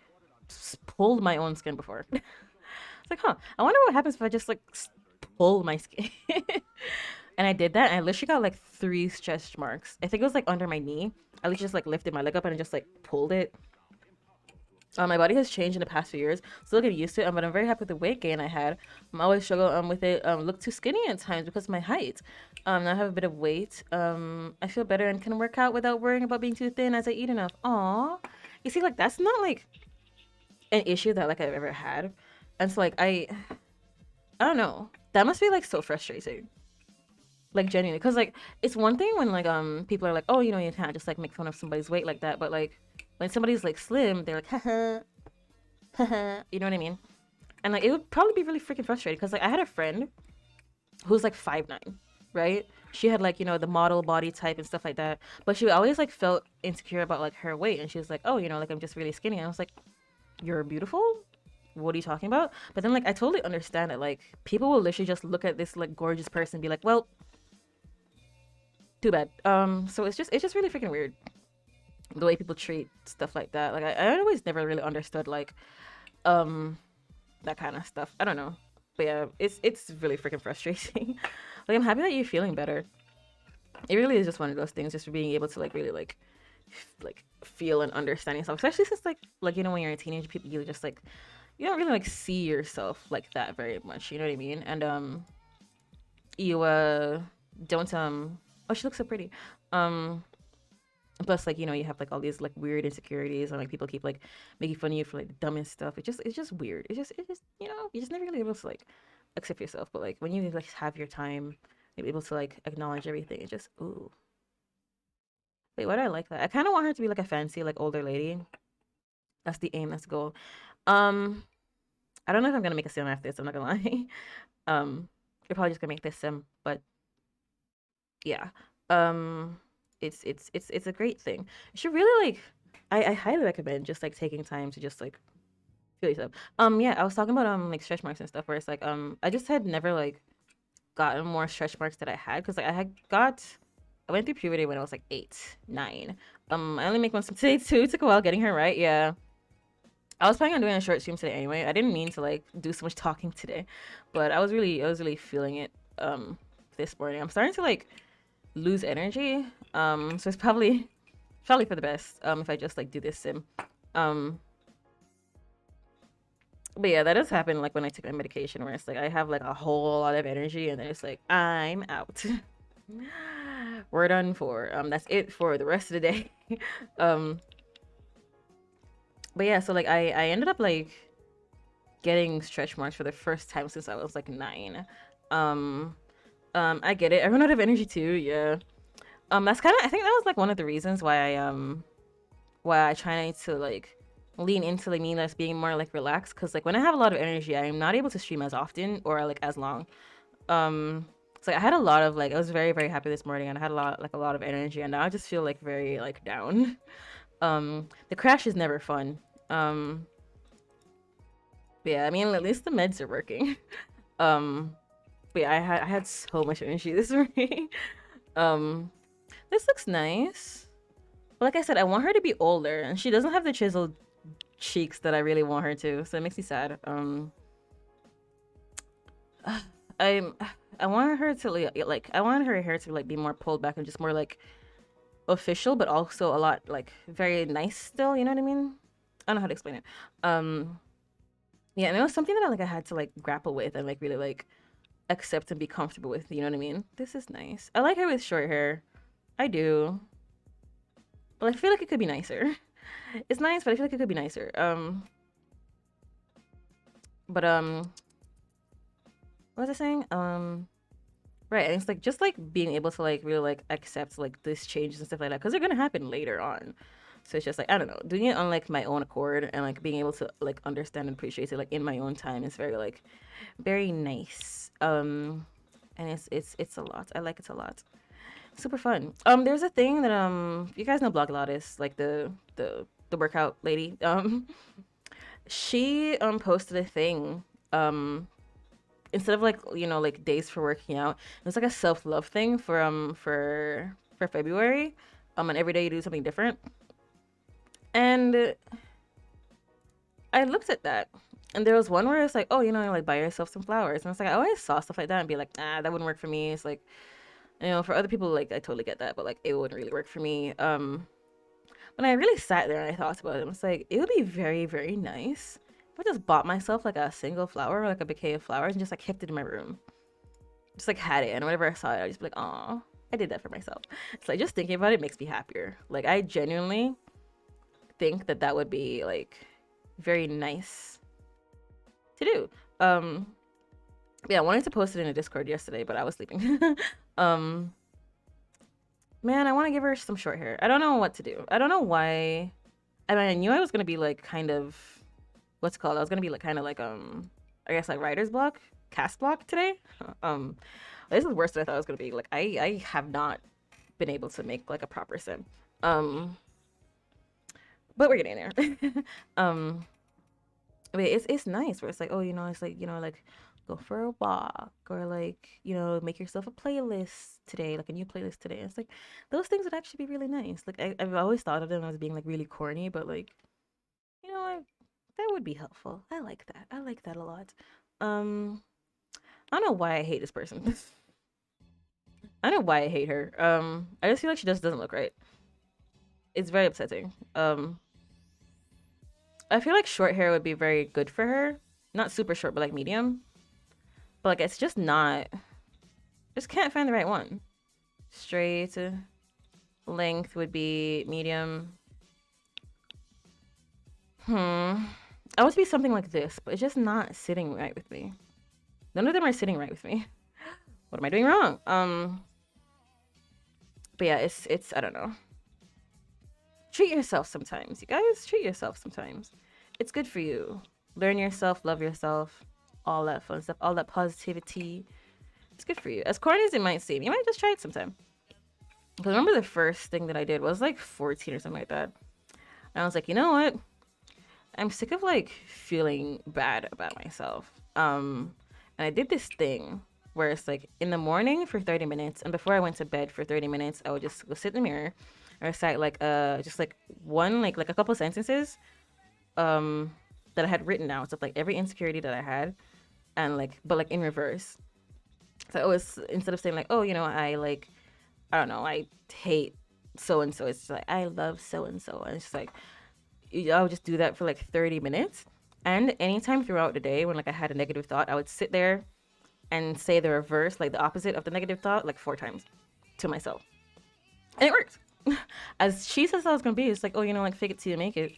pulled my own skin before. It's like, huh, I wonder what happens if I just like pull my skin. And I did that, and I literally got like three stretch marks. I think it was like under my knee. I literally just like lifted my leg up and I just like pulled it. My body has changed in the past few years. Still getting used to it, but I'm very happy with the weight gain I had. I always struggle with it. Look too skinny at times because of my height. Now I have a bit of weight. I feel better and can work out without worrying about being too thin as I eat enough. Aw, you see, like that's not like an issue that like I've ever had, and so like I don't know. That must be like so frustrating. Like genuinely, because like it's one thing when like people are like, oh, you know, you can't just like make fun of somebody's weight like that, but like when somebody's like slim, they're like, haha, haha, you know what I mean? And like it would probably be really freaking frustrating because like I had a friend who's like 5'9", right? She had like, you know, the model body type and stuff like that, but she always like felt insecure about like her weight, and she was like, oh, you know, like I'm just really skinny. And I was like, you're beautiful. What are you talking about? But then like I totally understand it. Like people will literally just look at this like gorgeous person and be like, well, too bad. So it's just really freaking weird. the way people treat stuff like that. Like I always never really understood like um that kind of stuff. I don't know. But yeah, it's really freaking frustrating. Like I'm happy that you're feeling better. It really is just one of those things, just being able to like really like feel and understand yourself, especially since like you know when you're a teenager, people you just like you don't really like see yourself like that very much. You know what I mean? And you don't oh she looks so pretty. Um plus like you know you have like all these like weird insecurities and like people keep like making fun of you for like the dumbest stuff. It's just weird. It's just you know you just never really able to like accept yourself. But like when you like have your time, you're able to like acknowledge everything. It's just ooh. Wait, why do I like that? I kind of want her to be like a fancy like older lady. That's the aim. That's the goal. Um, I don't know if I'm gonna make a sim after this. I'm not gonna lie. You're probably just gonna make this sim, but yeah. Um, it's a great thing. You should really like. I highly recommend just like taking time to just like feel yourself. Yeah, I was talking about like stretch marks and stuff where it's like I just had never like gotten more stretch marks that I had because like I went through puberty when I was like 8, 9. I only make one today too. It took a while getting her right. Yeah. I was planning on doing a short stream today anyway. I didn't mean to like do so much talking today, but I was really feeling it this morning. I'm starting to like lose energy. So it's probably for the best if I just like do this sim. Um but yeah, that does happen like when I take my medication where it's like I have like a whole lot of energy and then it's like I'm out. We're done for. That's it for the rest of the day. um but yeah, so like I ended up like getting stretch marks for the first time since I was like 9. Um, I get it. I run out of energy too. Yeah. That's kind of. I think that was like one of the reasons why I try to like lean into like me that's being more like relaxed because like when I have a lot of energy, I am not able to stream as often or like as long. So like, I had a lot of like I was very happy this morning and I had a lot of energy and now I just feel like very like down. The crash is never fun. Um, yeah, I mean at least the meds are working. Um, but yeah, I had so much energy this morning. um, this looks nice. But like I said, I want her to be older, and she doesn't have the chiseled cheeks that I really want her to, so it makes me sad. I'm I want her to like I want her hair to like be more pulled back and just more like official, but also a lot like very nice still. You know what I mean? I don't know how to explain it. Um, yeah, and it was something that I had to like grapple with and like really like accept and be comfortable with. You know what I mean? This is nice. I like her with short hair. I do. But I feel like it could be nicer. It's nice, but I feel like it could be nicer. But what was I saying? Right, and it's like just like being able to like really like accept like these changes and stuff like that because they're gonna happen later on. So it's just like I don't know, doing it on like my own accord and like being able to like understand and appreciate it like in my own time is very like very nice. And it's a lot. I like it a lot. Super fun. There's a thing that you guys know Bloglatus, like the workout lady. She posted a thing. Instead of like like days for working out, it was like a self love thing for February. And every day you do something different. And I looked at that, and there was one where it's like, oh, like buy yourself some flowers, and it's like I always saw stuff like that and be like, ah, that wouldn't work for me. It's like for other people, like I totally get that, but like it wouldn't really work for me. When I really sat there and I thought about it, it's like it would be very nice if I just bought myself like a single flower or like a bouquet of flowers and just like kept it in my room, just like had it, and whenever I saw it, I'd just be like, oh, I did that for myself. It's like just thinking about it makes me happier. Like I genuinely think that that would be like very nice to do. Um, yeah, I wanted to post it in a Discord yesterday, but I was sleeping. um, Man, I want to give her some short hair. I don't know what to do. I don't know why. I mean, I knew I was gonna be like kind of what's it called. I was gonna be like kind of like I guess like writer's block, cast block today. Um, this is worse than I thought it was gonna be. Like I have not been able to make like a proper sim. Um, but we're getting there. um, but it's nice where it's like, oh, it's like like go for a walk, or like, you know, make yourself a playlist today, like a new playlist today. It's like those things would actually be really nice. Like I've always thought of them as being like really corny, but like, you know, that would be helpful. I like that. I like that a lot. Um, I don't know why I hate this person. I don't know why I hate her. I just feel like she just doesn't look right. It's very upsetting. I feel like short hair would be very good for her. Not super short, but like medium. But like it's just not. Just can't find the right one. Straight length would be medium. I would be something like this, but it's just not sitting right with me. None of them are sitting right with me. What am I doing wrong? But yeah, it's I don't know. Treat yourself sometimes, you guys. Treat yourself sometimes. It's good for you. Learn yourself, love yourself, all that fun stuff, all that positivity. It's good for you. As corny as it might seem, you might just try it sometime. Because remember the first thing that I did was like 14 or something like that. And I was like, you know what? I'm sick of like feeling bad about myself. And I did this thing where it's like in the morning for 30 minutes, and before I went to bed for 30 minutes, I would just go sit in the mirror and recite like just like one like a couple sentences that I had written out of like every insecurity that I had, and like but like in reverse. So I always, instead of saying like, oh, you know, I like, I don't know, I hate so and so, it's just like I love so and so, and it's just like I would just do that for like 30 minutes. And anytime throughout the day when like I had a negative thought, I would sit there and say the reverse, like the opposite of the negative thought, like 4 times to myself. And it worked. As cheesy as I was gonna be, it's like, oh, you know, like fake it till you make it.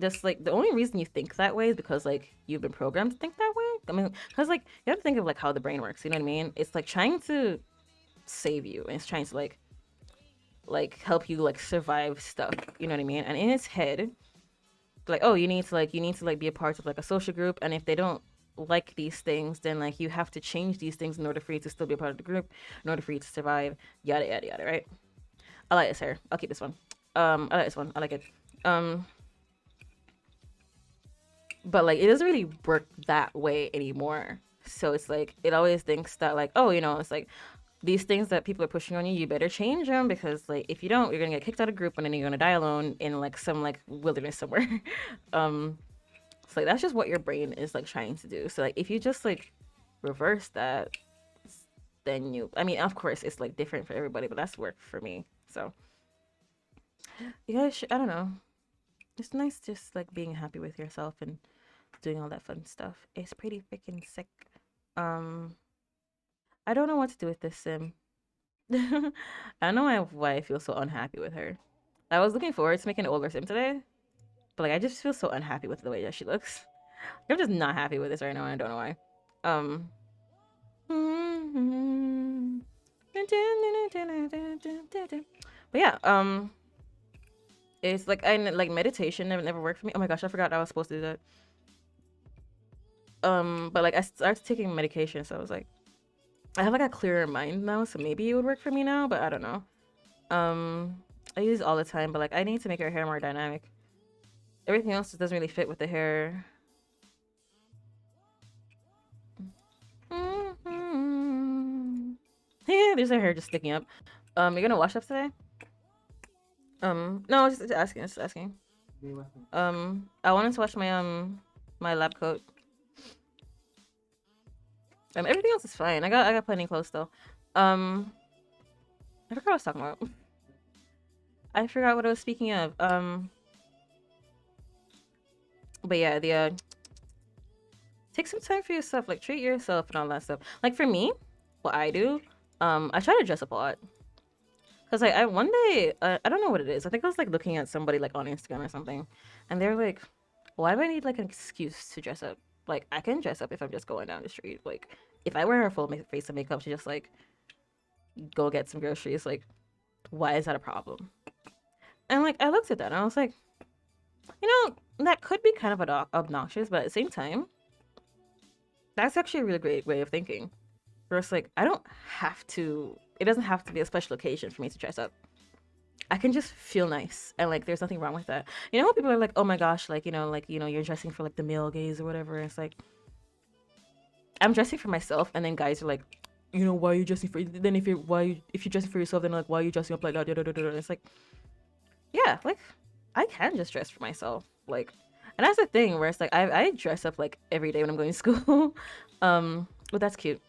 Just like the only reason you think that way is because like you've been programmed to think that way. I mean, because like you have to think of like how the brain works. You know what I mean? It's like trying to save you, and it's trying to like help you like survive stuff. You know what I mean? And in its head, like, oh, you need to be a part of like a social group, and if they don't like these things, then like you have to change these things in order for you to still be a part of the group, in order for you to survive. Yada yada yada. Right? I like this hair. I'll keep this one. I like this one. I like it. Um, but like it doesn't really work that way anymore. So it's like it always thinks that like, oh, you know, it's like these things that people are pushing on you, you better change them, because like if you don't, you're gonna get kicked out of group and then you're gonna die alone in like some like wilderness somewhere. um, so like that's just what your brain is like trying to do. So like if you just like reverse that, then you, I mean, of course it's like different for everybody, but that's worked for me. So you guys should, I don't know. It's nice just like being happy with yourself and doing all that fun stuff. It's pretty freaking sick. Um, I don't know what to do with this sim. I don't know why I feel so unhappy with her. I was looking forward to making an older sim today, but like I just feel so unhappy with the way that she looks. I'm just not happy with this right now, and I don't know why. Um, but yeah, it's like I like meditation never worked for me. Oh my gosh, I forgot I was supposed to do that. But like I started taking medication, so I was like, I have like a clearer mind now, so maybe it would work for me now, but I don't know. I use it all the time, but like I need to make her hair more dynamic. Everything else just doesn't really fit with the hair. Yeah, there's her hair just sticking up. You're gonna wash up today? No, just asking, just asking. I wanted to wash my lab coat. Everything else is fine. I got plenty of clothes still. I forgot what I was talking about. I forgot what I was speaking of. But yeah, take some time for yourself. Like treat yourself and all that stuff. Like for me, what I do, I try to dress up a lot. Cause like I one day, I don't know what it is. I think I was like looking at somebody like on Instagram or something, and they're like, "Why do I need like an excuse to dress up? Like I can dress up if I'm just going down the street. Like if I wear a full face of makeup to just like go get some groceries, like why is that a problem?" And like I looked at that and I was like, you know, that could be kind of obnoxious, but at the same time, that's actually a really great way of thinking. Where it's like I don't have to. It doesn't have to be a special occasion for me to dress up. I can just feel nice, and like there's nothing wrong with that. You know, when people are like, "Oh my gosh, like you know, you're dressing for like the male gaze or whatever." It's like I'm dressing for myself, and then guys are like, you know, why are you dressing for? Then if you're dressing for yourself, then like, why are you dressing up like that? It's like, yeah, like I can just dress for myself, like, and that's the thing where it's like I dress up like every day when I'm going to school, but that's cute.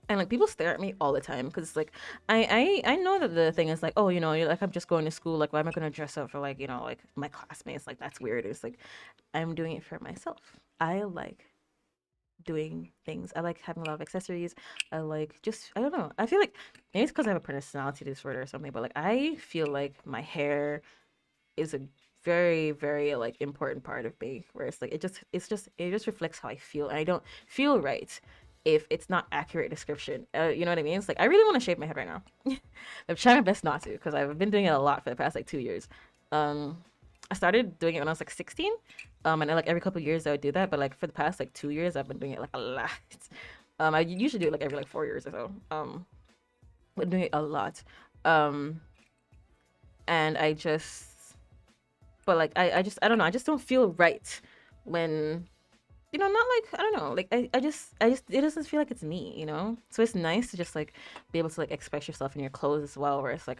And like people stare at me all the time because it's like I know that the thing is like, oh, you know, you're like, I'm just going to school, like why am I gonna dress up for, like, you know, like my classmates, like that's weird. It's like I'm doing it for myself. I like doing things. I like having a lot of accessories. I like, just, I don't know, I feel like maybe it's because I have a personality disorder or something, but like I feel like my hair is a very, very like important part of me, where it's like it just reflects how I feel, and I don't feel right if it's not accurate description. You know what I mean? It's like I really want to shave my head right now. I'm trying my best not to, because I've been doing it a lot for the past like 2 years. um I started doing it when I was like 16. And then, like every couple of years I would do that, but like for the past like 2 years I've been doing it like a lot. I usually do it like every like 4 years or so. But doing it a lot. um and I just, but like I don't know, I just don't feel right when, you know, not like, I don't know, like I just it doesn't feel like it's me, you know. So it's nice to just like be able to like express yourself in your clothes as well, where it's like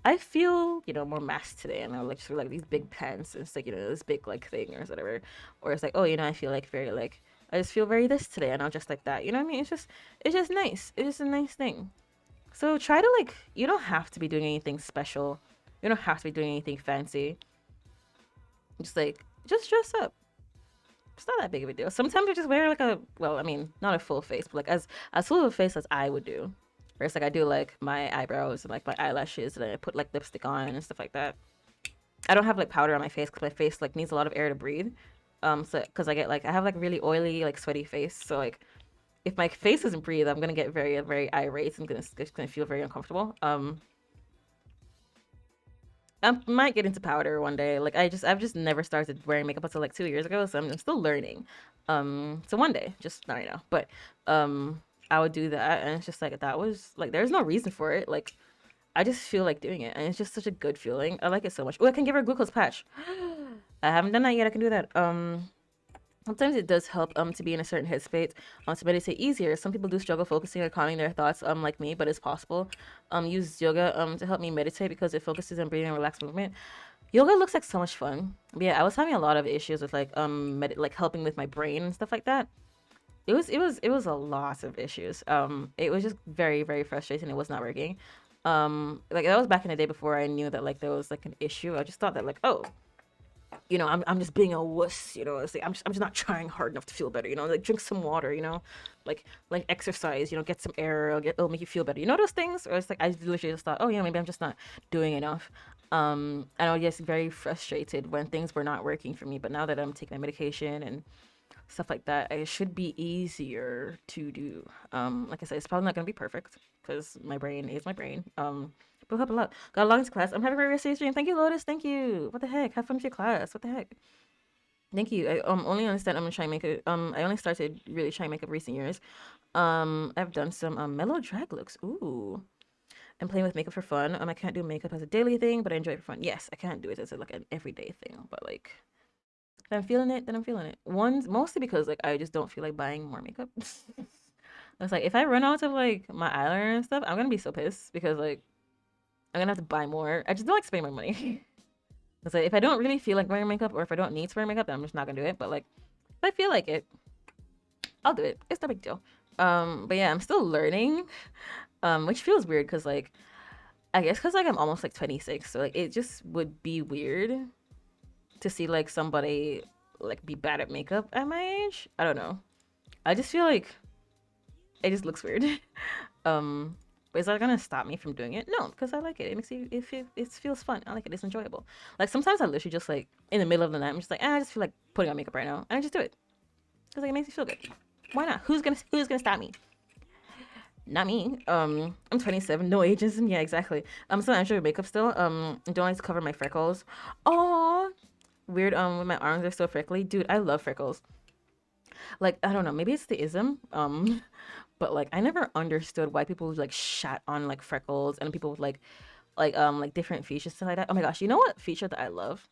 I feel, you know, more masked today, and I like just wear like these big pants, and it's like, you know, this big like thing or whatever. Or it's like, oh, you know, I feel like very like, I just feel very this today, and I'm just like that, you know what I mean? It's just nice, it's just a nice thing. So try to like, you don't have to be doing anything special, you don't have to be doing anything fancy. Just like, just dress up. It's not that big of a deal. Sometimes I just wear like a, well, I mean, not a full face, but like as full of a face as I would do. Where it's like I do like my eyebrows and like my eyelashes, and then I put like lipstick on and stuff like that. I don't have like powder on my face because my face like needs a lot of air to breathe. So because I get like, I have like really oily, like sweaty face, so like if my face doesn't breathe, I'm gonna get very, very irate and gonna feel very uncomfortable. I might get into powder one day. Like I've just never started wearing makeup until like 2 years ago, so I'm still learning. So one day, just not right now, but I would do that, and it's just like that was like, there's no reason for it. Like I just feel like doing it, and it's just such a good feeling. I like it so much. Oh, I can give her a glucose patch. I haven't done that yet. I can do that. Sometimes it does help to be in a certain headspace to meditate easier. Some people do struggle focusing or calming their thoughts like me, but it's possible. Use yoga to help me meditate because it focuses on breathing and relaxed movement. Yoga looks like so much fun. But yeah, I was having a lot of issues with like like helping with my brain and stuff like that. It was a lot of issues. It was just very, very frustrating. It was not working. Like that was back in the day before I knew that like there was like an issue. I just thought that like, oh, you know, I'm just being a wuss, you know. It's like I'm just not trying hard enough to feel better, you know. Like drink some water, you know, like exercise, you know, get some air, it'll make you feel better, you know, those things. Or it's like I literally just thought, oh yeah, maybe I'm just not doing enough. And I was just very frustrated when things were not working for me. But now that I'm taking my medication and stuff like that, it should be easier to do. Like I said, it's probably not gonna be perfect because my brain is my brain. But help a lot. Got a long class. I'm having a very serious stream. Thank you, Lotus. Thank you. What the heck? Have fun with your class. What the heck? Thank you. I only understand I'm gonna try and make it. I only started really trying makeup recent years. I've done some mellow drag looks. Ooh. I'm playing with makeup for fun. I can't do makeup as a daily thing, but I enjoy it for fun. Yes, I can't do it as like an everyday thing, but like if I'm feeling it, then I'm feeling it. One's mostly because like I just don't feel like buying more makeup. It's like if I run out of like my eyeliner and stuff, I'm gonna be so pissed because like I'm gonna have to buy more. I just don't like spending my money. It's like if I don't really feel like wearing makeup, or if I don't need to wear makeup, then I'm just not gonna do it. But like if I feel like it, I'll do it. It's no big deal. But yeah, I'm still learning. Which feels weird because like I guess because like I'm almost like 26, so like it just would be weird to see like somebody like be bad at makeup at my age. I don't know. I just feel like it just looks weird. um, but is that gonna stop me from doing it? No, because I like it. It makes you it feels fun. I like it. It's enjoyable. Like sometimes I literally just like in the middle of the night, I'm just like, I just feel like putting on makeup right now, and I just do it because like it makes me feel good. Why not? Who's gonna stop me? Not me. I'm 27, no ageism. Yeah, exactly. I'm still enjoying makeup still. Don't like to cover my freckles. Oh, weird. When my arms are so freckly, dude. I love freckles. Like I don't know. Maybe it's the ism. But like I never understood why people like shat on like freckles and people with like different features stuff like that. Oh my gosh, you know what feature that I love?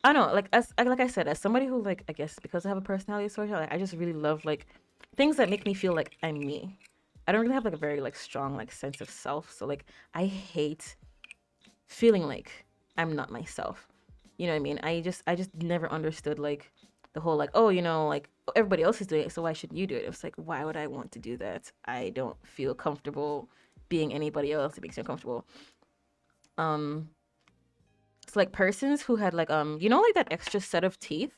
I don't know, like like I said, as somebody who like I guess because I have a personality disorder, like I just really love like things that make me feel like I'm me. I don't really have like a very like strong like sense of self, so like I hate feeling like I'm not myself. You know what I mean? I just never understood like the whole like, oh, like everybody else is doing it, so why shouldn't you do it? It's like, why would I want to do that? I don't feel comfortable being anybody else. It makes me uncomfortable. Um, it's like persons who had like like that extra set of teeth,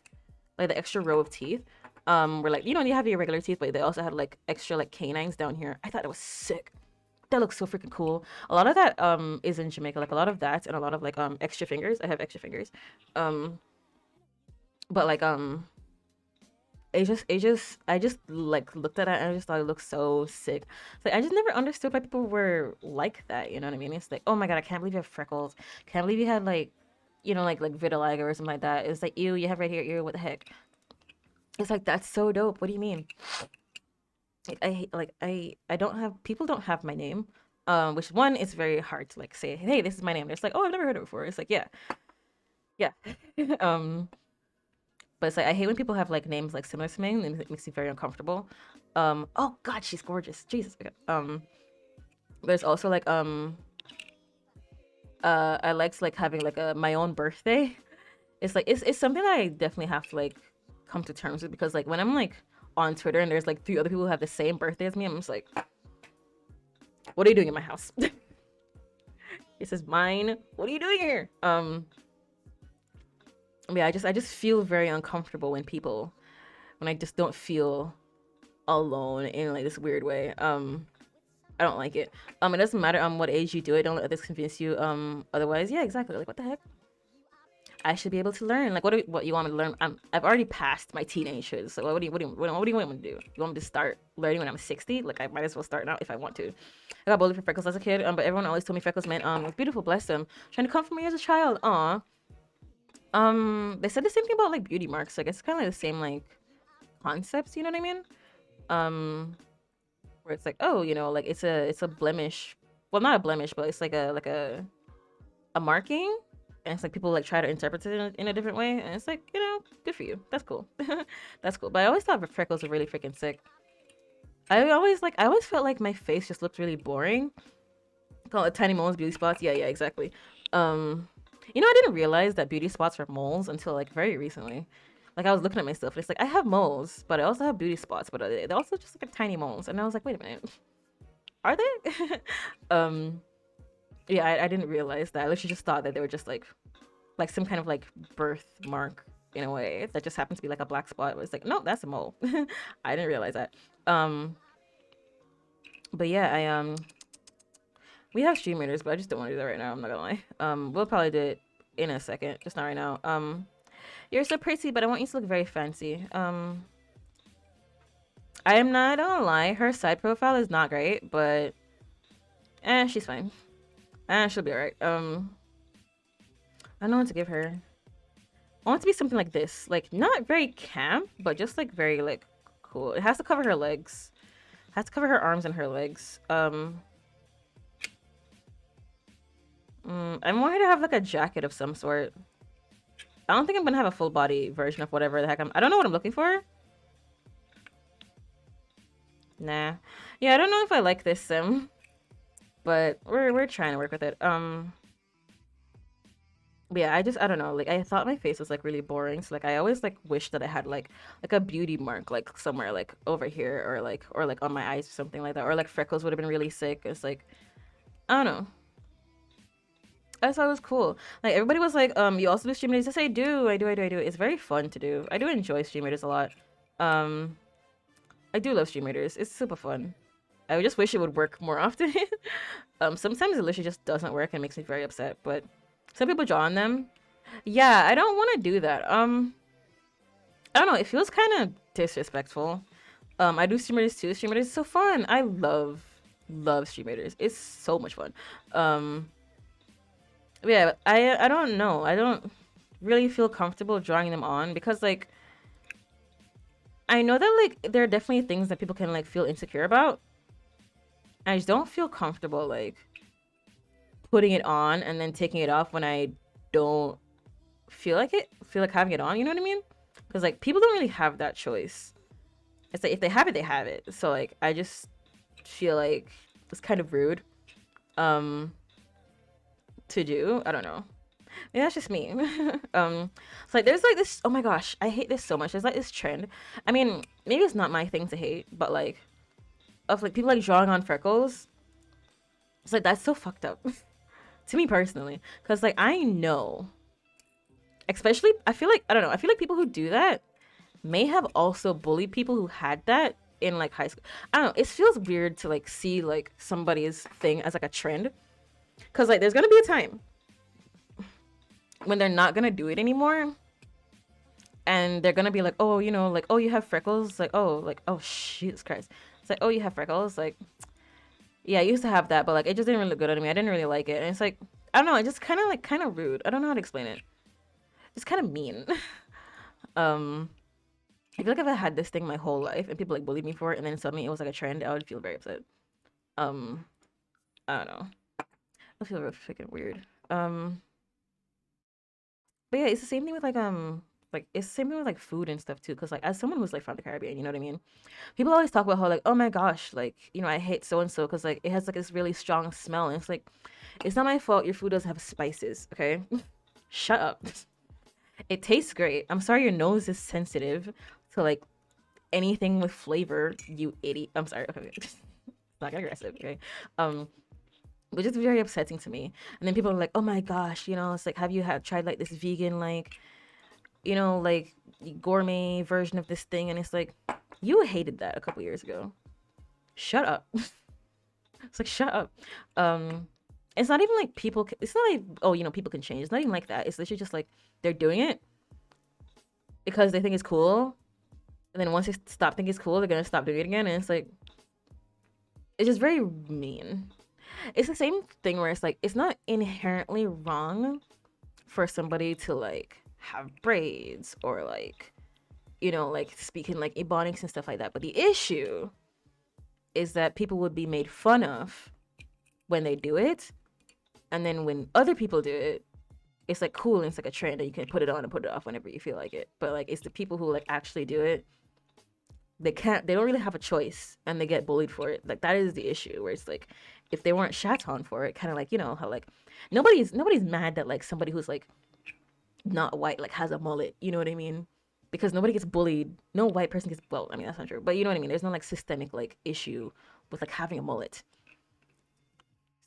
like the extra row of teeth. Where like you have your regular teeth, but they also had like extra like canines down here. I thought it was sick. That looks so freaking cool. A lot of that is in Jamaica, like a lot of that and a lot of like extra fingers. I have extra fingers. Um but like I just like looked at it and I just thought it looked so sick. It's like I just never understood why people were like that, you know what I mean? It's like, oh my god, I can't believe you have freckles. Can't believe you had like like vitiligo or something like that. It's like, ew, you have right here, ew, what the heck? It's like that's so dope. What do you mean? I don't have people don't have my name, which one is very hard to like say, hey, this is my name. It's like, oh, I've never heard it before. It's like, yeah, yeah. um, but it's like I hate when people have like names like similar to me. It makes me very uncomfortable. Oh God, she's gorgeous. Jesus. Okay. There's also like I liked like having like a my own birthday. It's like it's something that I definitely have to like come to terms with because like when I'm like on Twitter and there's like three other people who have the same birthday as me, I'm just like, what are you doing in my house? This is mine. What are you doing here? Yeah, I just feel very uncomfortable when I just don't feel alone in like this weird way. I don't like it. It doesn't matter what age you do it. Don't let this convince you. Otherwise, yeah, exactly. Like what the heck? I should be able to learn. Like what you want me to learn? I've already passed my teenagehood. So what do you want me to do? You want me to start learning when I'm 60? Like I might as well start now if I want to. I got bullied for freckles as a kid, but everyone always told me freckles meant was beautiful, bless them. Trying to comfort me as a child. Aw. They said the same thing about like beauty marks. Like it's kind of like the same like concepts. You know what I mean? Um, where it's like, oh, like it's a blemish. Well, not a blemish, but it's like a marking. And it's like people like try to interpret it in a different way, and it's like good for you. That's cool. That's cool. But I always thought freckles were really freaking sick. I always felt like my face just looked really boring. Call it tiny moles, beauty spots. Yeah, yeah, exactly. Um, I didn't realize that beauty spots were moles until like very recently. Like I was looking at myself, and it's like I have moles, but I also have beauty spots, but they're also just like tiny moles. And I was like, wait a minute, are they? um, yeah, I didn't realize that. I literally just thought that they were just like some kind of like birthmark in a way that just happens to be like a black spot. It was like, no, that's a mole. I didn't realize that. Um, but yeah, we have stream readers, but I just don't want to do that right now. I'm not gonna lie. We'll probably do it in a second, just not right now. You're so pretty, but I want you to look very fancy. I am not gonna lie. Her side profile is not great, but she's fine. She'll be alright. I don't know what to give her. I want it to be something like this, like not very camp, but just like very like cool. It has to cover her legs. It has to cover her arms and her legs. I want her to have like a jacket of some sort. I don't think I'm gonna have a full body version of whatever the heck I don't know what I'm looking for. Nah. Yeah, I don't know if I like this sim, but we're trying to work with it. But yeah, I don't know. Like I thought my face was like really boring, so like I always like wish that I had like a beauty mark like somewhere like over here or like on my eyes or something like that, or like freckles would have been really sick. It's like I don't know. I thought it was cool. Like everybody was like, you also do stream readers. Yes, I do. I do. It's very fun to do. I do enjoy stream readers a lot. Um, I do love stream readers. It's super fun. I just wish it would work more often. Sometimes it literally just doesn't work and makes me very upset. But some people draw on them. Yeah, I don't want to do that. I don't know. It feels kind of disrespectful. I do stream readers too. Stream readers is so fun. I love stream readers. It's so much fun. Um, yeah, I don't know. I don't really feel comfortable drawing them on because like I know that like there are definitely things that people can like feel insecure about. I just don't feel comfortable like putting it on and then taking it off when I don't feel like having it on. You know what I mean? Because like people don't really have that choice. It's like if they have it, they have it. So like I just feel like it's kind of rude um to do. I don't know. Yeah, that's just me. It's like there's like this. Oh my gosh, I hate this so much. There's like this trend. I mean, maybe it's not my thing to hate, but like of like people like drawing on freckles. It's like that's so fucked up to me personally. Cause like I know, especially I feel like I don't know. I feel like people who do that may have also bullied people who had that in like high school. I don't know. It feels weird to like see like somebody's thing as like a trend. Cause like there's gonna be a time when they're not gonna do it anymore, and they're gonna be like, oh, you know, like, oh, you have freckles, like, oh, Jesus Christ, it's like, oh, you have freckles, like, yeah, I used to have that, but like, it just didn't really look good on me. I didn't really like it, and it's like, I don't know, it just kind of rude. I don't know how to explain it. It's kind of mean. um, I feel like if I had this thing my whole life and people like bullied me for it, and then suddenly it was like a trend, I would feel very upset. Um, I don't know. I feel real freaking weird. But yeah, it's the same thing with like it's the same thing with like food and stuff too. Cause like as someone who's like from the Caribbean, you know what I mean? People always talk about how like, oh my gosh, like, you know, I hate so and so because like it has like this really strong smell. And it's like, it's not my fault your food doesn't have spices, okay? Shut up. It tastes great. I'm sorry your nose is sensitive to like anything with flavor, you idiot. I'm sorry. Okay. It's not aggressive, okay? Um, which is very upsetting to me. And then people are like, oh my gosh, you know, it's like, have you had tried like this vegan like, you know, like gourmet version of this thing? And it's like, you hated that a couple years ago. Shut up. It's like, shut up. Um, it's not even like people. It's not like, oh, you know, people can change. It's not even like that. It's literally just like they're doing it because they think it's cool, and then once they stop thinking it's cool, they're gonna stop doing it again. And it's like, it's just very mean. It's the same thing where it's like it's not inherently wrong for somebody to like have braids or like, you know, like speaking like ebonics and stuff like that. But the issue is that people would be made fun of when they do it, and then when other people do it, it's like cool and it's like a trend and you can put it on and put it off whenever you feel like it. But like it's the people who like actually do it, they don't really have a choice and they get bullied for it. Like that is the issue where it's like if they weren't shat on for it, kind of like, you know how like nobody's mad that like somebody who's like not white like has a mullet, you know what I mean? Because nobody gets bullied. No white person gets, well, I mean that's not true, but you know what I mean. There's no like systemic like issue with like having a mullet.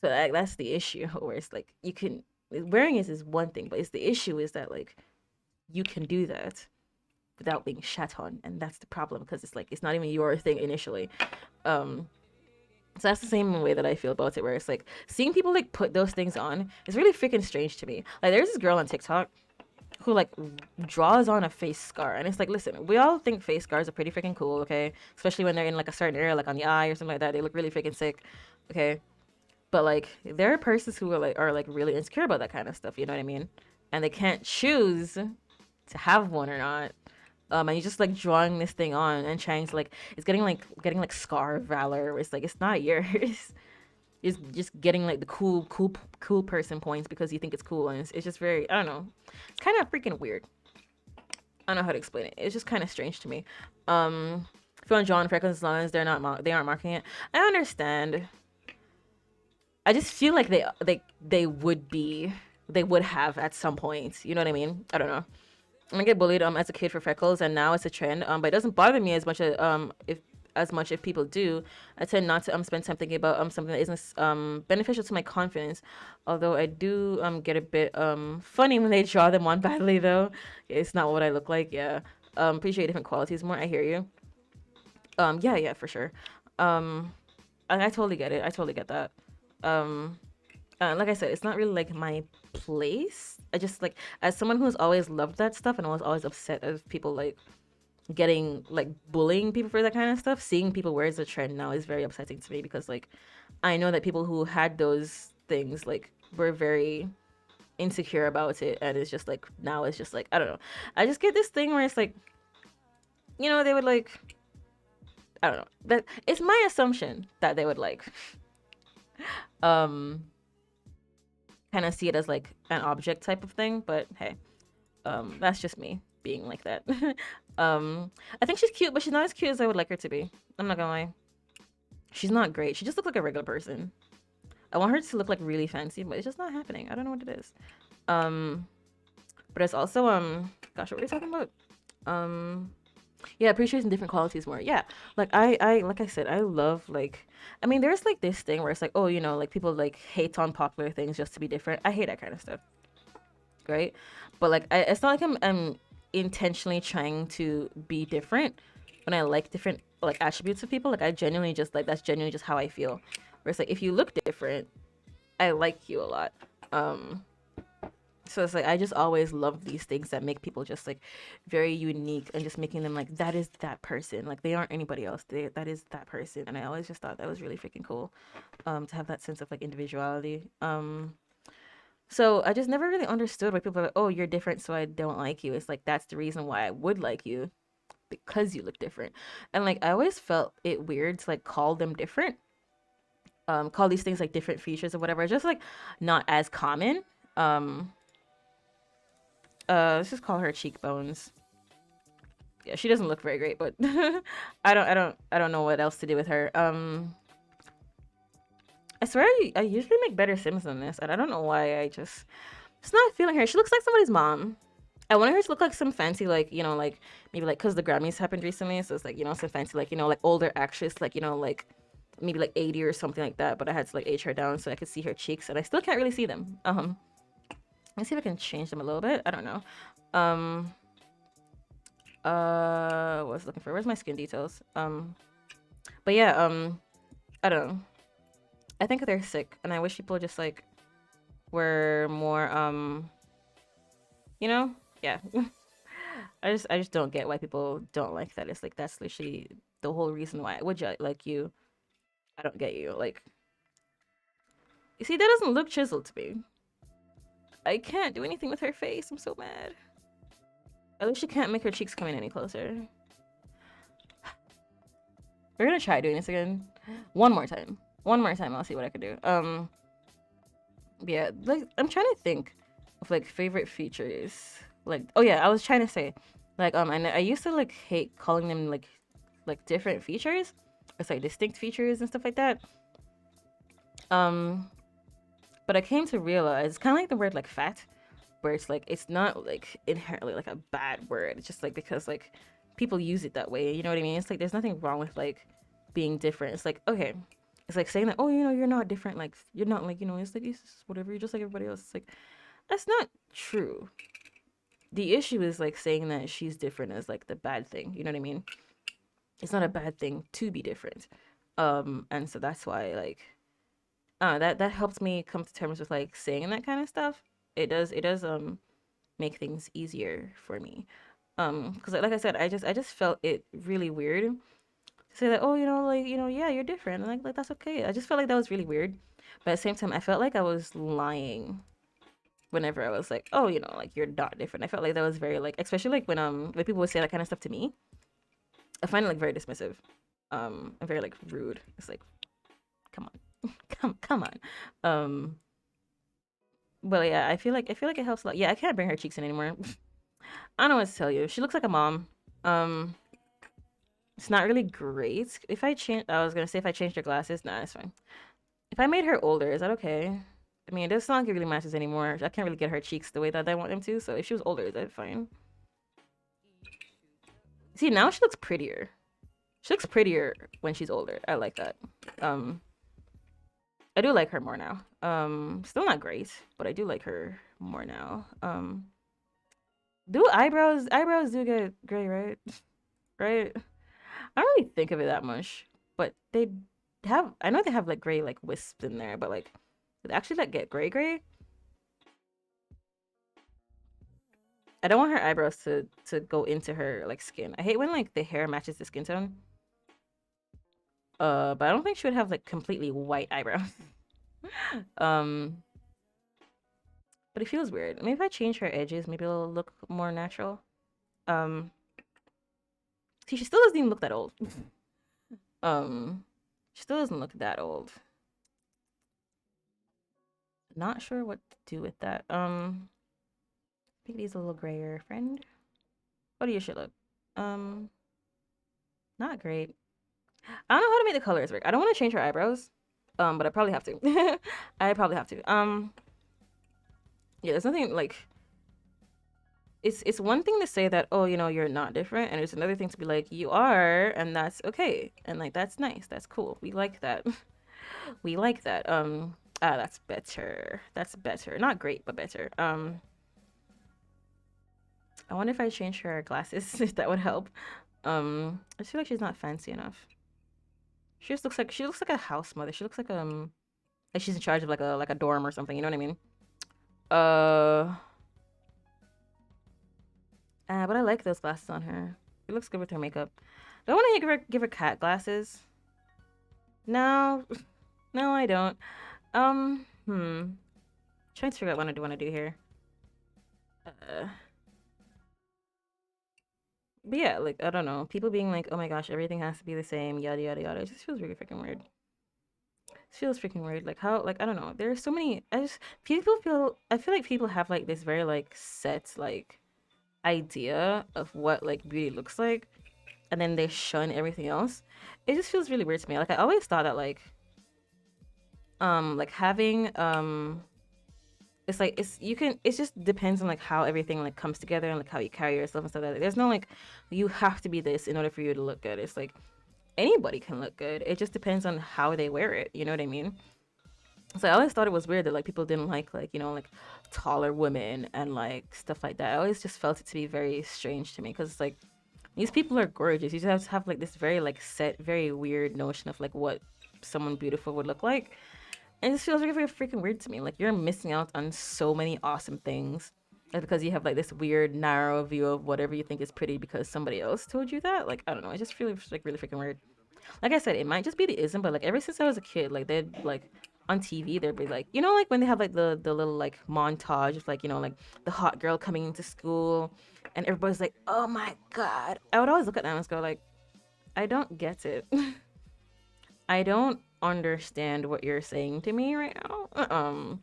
So that's the issue where it's like you can, wearing it is one thing, but it's the issue is that like you can do that without being shat on, and that's the problem because it's like it's not even your thing initially. Um, so that's the same way that I feel about it, where it's like seeing people like put those things on is really freaking strange to me. Like there's this girl on TikTok who like draws on a face scar, and it's like, listen, we all think face scars are pretty freaking cool, okay? Especially when they're in like a certain area, like on the eye or something like that, they look really freaking sick, okay? But like there are persons who are like really insecure about that kind of stuff, you know what I mean? And they can't choose to have one or not. And you're just like drawing this thing on and trying to like it's getting like scar valor where it's like it's not yours. It's just getting like the cool person points because you think it's cool, and it's just very, I don't know. It's kind of freaking weird. I don't know how to explain it. It's just kind of strange to me. If you want John Freckles, as long as they aren't marking it, I understand. I just feel like they would be, they would have at some point. You know what I mean? I don't know. I get bullied as a kid for freckles, and now it's a trend. But it doesn't bother me as much if people do. I tend not to spend time thinking about something that isn't beneficial to my confidence. Although I do get a bit funny when they draw them on badly though. It's not what I look like. Yeah. Appreciate different qualities more. I hear you. Yeah, for sure. Um, I totally get it. I totally get that. Um, like I said, it's not really like my place. I just like, as someone who's always loved that stuff and was always upset of people like getting like bullying people for that kind of stuff, seeing people wear as a trend now is very upsetting to me because like I know that people who had those things like were very insecure about it, and it's just like now it's just like, I don't know. I just get this thing where it's like, you know, they would like, I don't know. That it's my assumption that they would like um kind of see it as like an object type of thing, but hey. That's just me being like that. I think she's cute, but she's not as cute as I would like her to be. I'm not gonna lie. She's not great. She just looks like a regular person. I want her to look like really fancy, but it's just not happening. I don't know what it is. Um, but it's also gosh, what were we talking about? Um, yeah, appreciating different qualities more. Yeah, like like I said, I love like, I mean, there's like this thing where it's like, oh, like people like hate on popular things just to be different. I hate that kind of stuff, right? But like, it's not like I'm intentionally trying to be different when I like different like attributes of people. Like I genuinely just like that's genuinely just how I feel. Where it's like if you look different, I like you a lot. Um, so it's like I just always love these things that make people just like very unique and just making them like that is that person. Like they aren't anybody else. That is that person. And I always just thought that was really freaking cool. To have that sense of like individuality. So I just never really understood why people are like, oh, you're different, so I don't like you. It's like that's the reason why I would like you because you look different. And like I always felt it weird to like call them different. Call these things like different features or whatever. Just like not as common. Um, let's just call her cheekbones. Yeah, she doesn't look very great, but I don't know what else to do with her. I swear I usually make better Sims than this, and I don't know why I just not feeling her. She looks like somebody's mom. I wanted her to look like some fancy, like, like maybe like because the Grammys happened recently, so it's like, some fancy, like, like older actress, like, like maybe like 80 or something like that. But I had to like age her down so I could see her cheeks, and I still can't really see them. Let's see if I can change them a little bit. I don't know. Um, what was I looking for? Where's my skin details? But yeah, I don't know. I think they're sick, and I wish people just like were more, yeah. I just don't get why people don't like that. It's like that's literally the whole reason why I would like you. I don't get you. Like, you see, that doesn't look chiseled to me. I can't do anything with her face. I'm so mad. At least she can't make her cheeks come in any closer. We're gonna try doing this again. One more time. One more time. I'll see what I can do. Yeah, like I'm trying to think of like favorite features. Like, oh yeah, I was trying to say, like, I used to like hate calling them like different features. It's like distinct features and stuff like that. Um, but I came to realize it's kind of like the word like fat, where it's like it's not like inherently like a bad word. It's just like because like people use it that way. You know what I mean? It's like there's nothing wrong with like being different. It's like okay, it's like saying that oh you're not different. Like you're not like it's like it's just whatever. You're just like everybody else. It's like that's not true. The issue is like saying that she's different is like the bad thing. You know what I mean? It's not a bad thing to be different. And so that's why like that helps me come to terms with like saying that kind of stuff. It does make things easier for me. Because like I said, I just felt it really weird to say that, oh, like, yeah, you're different. And like that's okay. I just felt like that was really weird. But at the same time, I felt like I was lying whenever I was like, oh, like you're not different. I felt like that was very like, especially like when people would say that kind of stuff to me, I find it like very dismissive. And very like rude. It's like, come on, come on. Um, but yeah, I feel like it helps a lot. Yeah, I can't bring her cheeks in anymore. I don't know what to tell you. She looks like a mom. Um, it's not really great. If I change, I was gonna say if I changed her glasses, nah, it's fine. If I made her older, is that okay? I mean, it's not like it really matches anymore. I can't really get her cheeks the way that I want them to. So if she was older, is that fine? See, now she looks prettier. She looks prettier when she's older. I like that. Um, I do like her more now. Still not great, but I do like her more now. Do eyebrows do get gray, right? Right? I don't really think of it that much, but they have. I know they have like gray like wisps in there, but like they actually like get gray. I don't want her eyebrows to go into her like skin. I hate when like the hair matches the skin tone. But I don't think she would have like completely white eyebrows. um, but it feels weird. Maybe if I change her edges, maybe it'll look more natural. Um, see, she still doesn't even look that old. um, she still doesn't look that old. Not sure what to do with that. Make these a little grayer, friend. What do your shit look? Um, not great. I don't know how to make the colors work. I don't want to change her eyebrows. But I probably have to. I probably have to. Yeah, there's nothing like it's one thing to say that, oh, you know, you're not different, and it's another thing to be like, you are, and that's okay. And like that's nice. That's cool. We like that. We like that. That's better. That's better. Not great, but better. I wonder if I change her glasses if that would help. I just feel like she's not fancy enough. She looks like a house mother. She looks like she's in charge of like a dorm or something. You know what I mean? Uh, but I like those glasses on her. It looks good with her makeup. Do I want to give her cat glasses? No, no, I don't. Trying to figure out what I do want to do here. Uh, but yeah, like I don't know. People being like, "Oh my gosh, everything has to be the same," yada yada yada. It just feels really freaking weird. It feels freaking weird. Like how, like I don't know. There's so many. People feel. I feel like people have like this very like set like idea of what like beauty looks like, and then they shun everything else. It just feels really weird to me. Like I always thought that like having it's like it's you can it just depends on like how everything like comes together and like how you carry yourself and stuff like that. There's no like you have to be this in order for you to look good. It's like anybody can look good. It just depends on how they wear it. You know what I mean? So I always thought it was weird that like people didn't like you know like taller women and like stuff like that. I always just felt it to be very strange to me because it's like these people are gorgeous. You just have to have like this very like set, very weird notion of like what someone beautiful would look like. And it just feels very freaking weird to me. Like you're missing out on so many awesome things. Like because you have like this weird narrow view of whatever you think is pretty because somebody else told you that. Like I don't know. I just feel like really freaking weird. Like I said, it might just be the ism, but like ever since I was a kid, like they'd like on TV, they'd be like, you know, like when they have like the little like montage of like you know like the hot girl coming into school, and everybody's like, oh my god. I would always look at them and just go like, I don't get it. I don't understand what you're saying to me right now.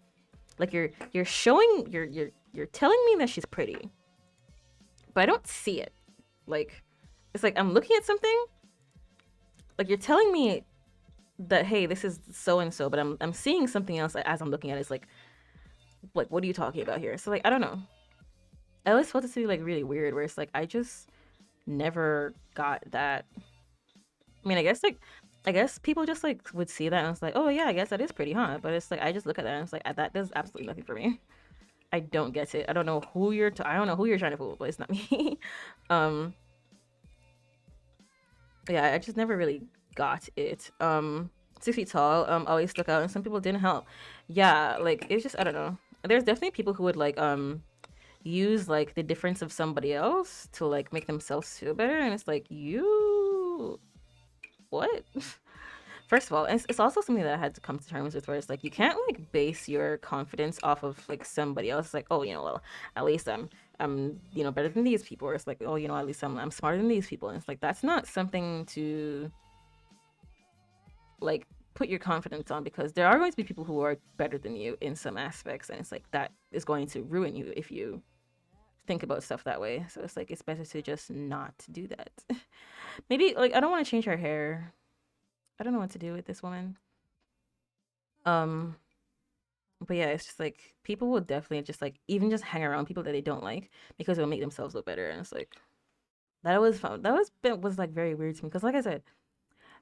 Like you're showing you're telling me that she's pretty, but I don't see it. Like it's like I'm looking at something. Like you're telling me that hey, this is so and so, but I'm seeing something else as I'm looking at it. It's like what are you talking about here? So like I don't know. I always felt it to be like really weird, where it's like I just never got that. I mean, I guess people just like would see that and it's like, oh yeah, I guess that is pretty, huh? But it's like I just look at that and it's like that does absolutely nothing for me. I don't get it. I don't know who I don't know who you're trying to fool, but it's not me. um, yeah, I just never really got it. 6 feet tall, always stuck out, and some people didn't help. Yeah, like it's just I don't know. There's definitely people who would like use like the difference of somebody else to like make themselves feel better, and it's like you what? First of all, it's also something that I had to come to terms with, where it's like you can't like base your confidence off of like somebody else. It's like, oh, you know, well, at least I'm you know better than these people. Or it's like, oh, you know, at least I'm smarter than these people. And it's like that's not something to like put your confidence on, because there are going to be people who are better than you in some aspects, and it's like that is going to ruin you if you think about stuff that way. So it's like it's better to just not do that. Maybe like I don't want to change her hair. I don't know what to do with this woman. Um, but yeah, it's just like people will definitely just like even just hang around people that they don't like because it'll make themselves look better. And it's like that was fun. Was like very weird to me because, like I said,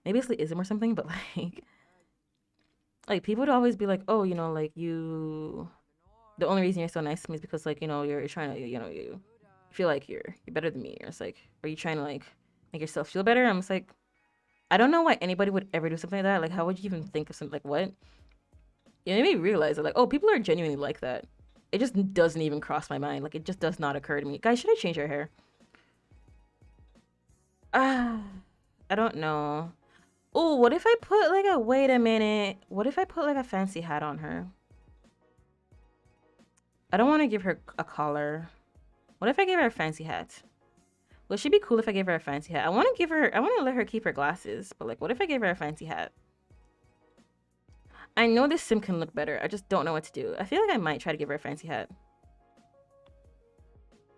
maybe it's the ism or something, but like people would always be like, oh, you know, like you. The only reason you're so nice to me is because like you know you're trying to you know you feel like you're better than me. Or it's like, are you trying to like make yourself feel better? I'm just like, I don't know why anybody would ever do something like that. Like, how would you even think of something like what? Yeah, it made me realize that like, oh, people are genuinely like that. It just doesn't even cross my mind. Like, it just does not occur to me. Guys, should I change your hair? Ah, I don't know. Oh, what if I put like a wait a minute? What if I put like a fancy hat on her? I don't want to give her a collar. What if I gave her a fancy hat? Would she be cool if I gave her a fancy hat? I want to give her. I want to let her keep her glasses, but like, what if I gave her a fancy hat? I know this sim can look better. I just don't know what to do. I feel like I might try to give her a fancy hat.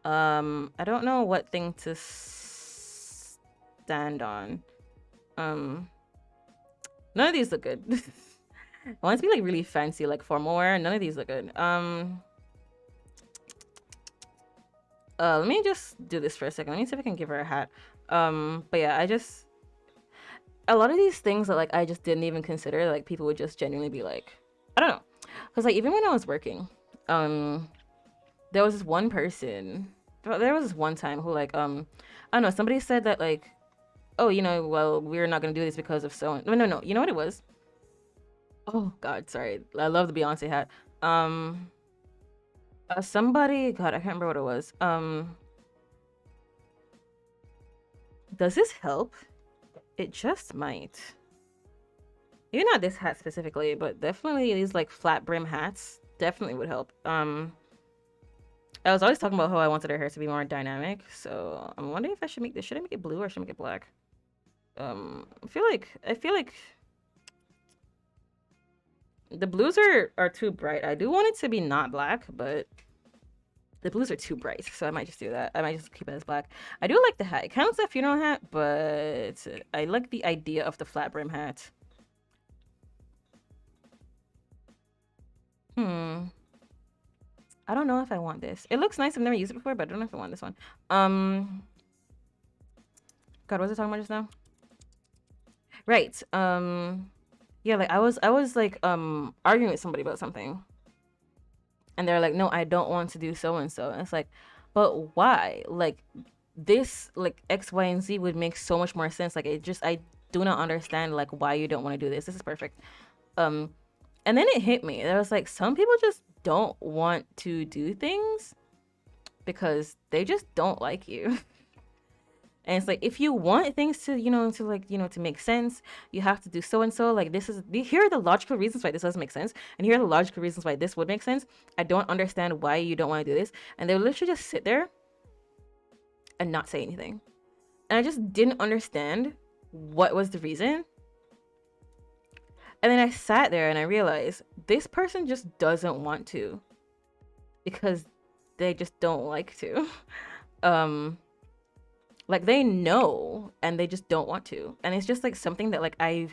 I don't know what thing to stand on. Um, None of these look good. I want it to be like really fancy, like formal wear. None of these look good. Let me just do this for a second. Let me see if I can give her a hat. But yeah, I just a lot of these things that like I just didn't even consider. Like people would just genuinely be like, I don't know, because like even when I was working, um, there was this one person. There was this one time who like I don't know. Somebody said that like, oh, well, we're not gonna do this because of so. No. You know what it was? Oh God, sorry. I love the Beyonce hat. Um, somebody, God, I can't remember what it was. Does this help? It just might. Maybe not this hat specifically, but definitely these like flat brim hats definitely would help. I was always talking about how I wanted her hair to be more dynamic, so I'm wondering if I should make this. Should I make it blue or should I make it black? I feel like the blues are too bright. I do want it to be not black, but the blues are too bright, so I might just do that. I might just keep it as black. I do like the hat. It kind of looks like a funeral hat, but I like the idea of the flat brim hat. Hmm. I don't know if I want this. It looks nice. I've never used it before, but I don't know if I want this one. God, what was I talking about just now? Right. Yeah, like I was like arguing with somebody about something, and they're like, "No, I don't want to do so and so." And it's like, "But why? Like this like X, Y, and Z would make so much more sense. Like I do not understand like why you don't want to do this. This is perfect." Um and then it hit me. There was like some people just don't want to do things because they just don't like you. And it's like if you want things to, to make sense, you have to do so and so. Like here are the logical reasons why this doesn't make sense, and here are the logical reasons why this would make sense. I don't understand why you don't want to do this, and they would literally just sit there and not say anything. And I just didn't understand what was the reason. And then I sat there and I realized this person just doesn't want to because they just don't like to. Um like they know and they just don't want to. And it's just like something that like I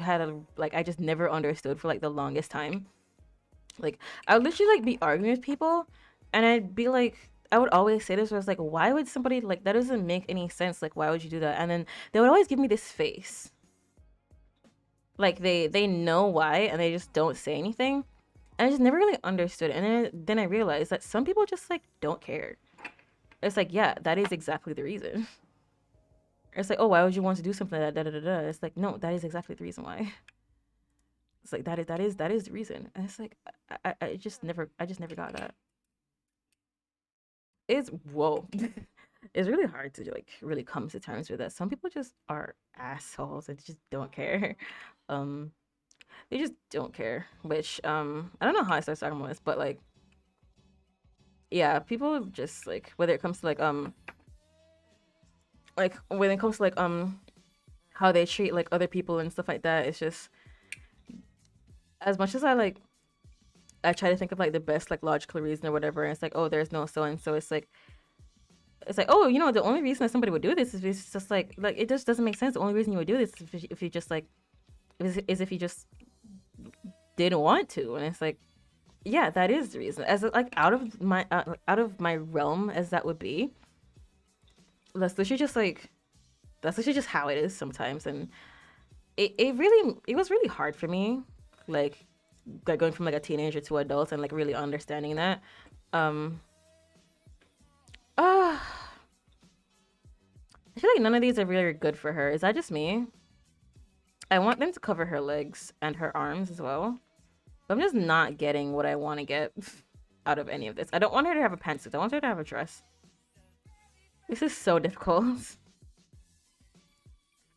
just never understood for like the longest time. Like I would literally like be arguing with people and I'd be like I would always say this where it's like, why would somebody like that doesn't make any sense? Like why would you do that? And then they would always give me this face. Like they know why and they just don't say anything. And I just never really understood it. And then I realized that some people just like don't care. It's like, yeah, that is exactly the reason. It's like, oh, why would you want to do something like that? Da, da, da, da. It's like, no, that is exactly the reason why. It's like that is the reason. And it's like I just never got that. It's whoa. It's really hard to like really come to terms with that. Some people just are assholes and just don't care. Um, they just don't care. Which I don't know how I started talking about this, but yeah, people just like whether it comes to like when it comes to how they treat like other people and stuff like that, it's just as much as I try to think of like the best like logical reason or whatever, and it's like, oh, there's no so and so. It's like, oh, the only reason that somebody would do this is if it's just like it just doesn't make sense. The only reason you would do this is if you just like is if you just didn't want to, and it's like, yeah, that is the reason. As like out of my realm as that would be, that's literally just like that's literally just how it is sometimes, and it was really hard for me, like going from like a teenager to adult and like really understanding that. Um, uh, I feel like none of these are really good for her. Is that just me? I want them to cover her legs and her arms as well. But I'm just not getting what I want to get out of any of this. I don't want her to have a pantsuit. I want her to have a dress. This is so difficult.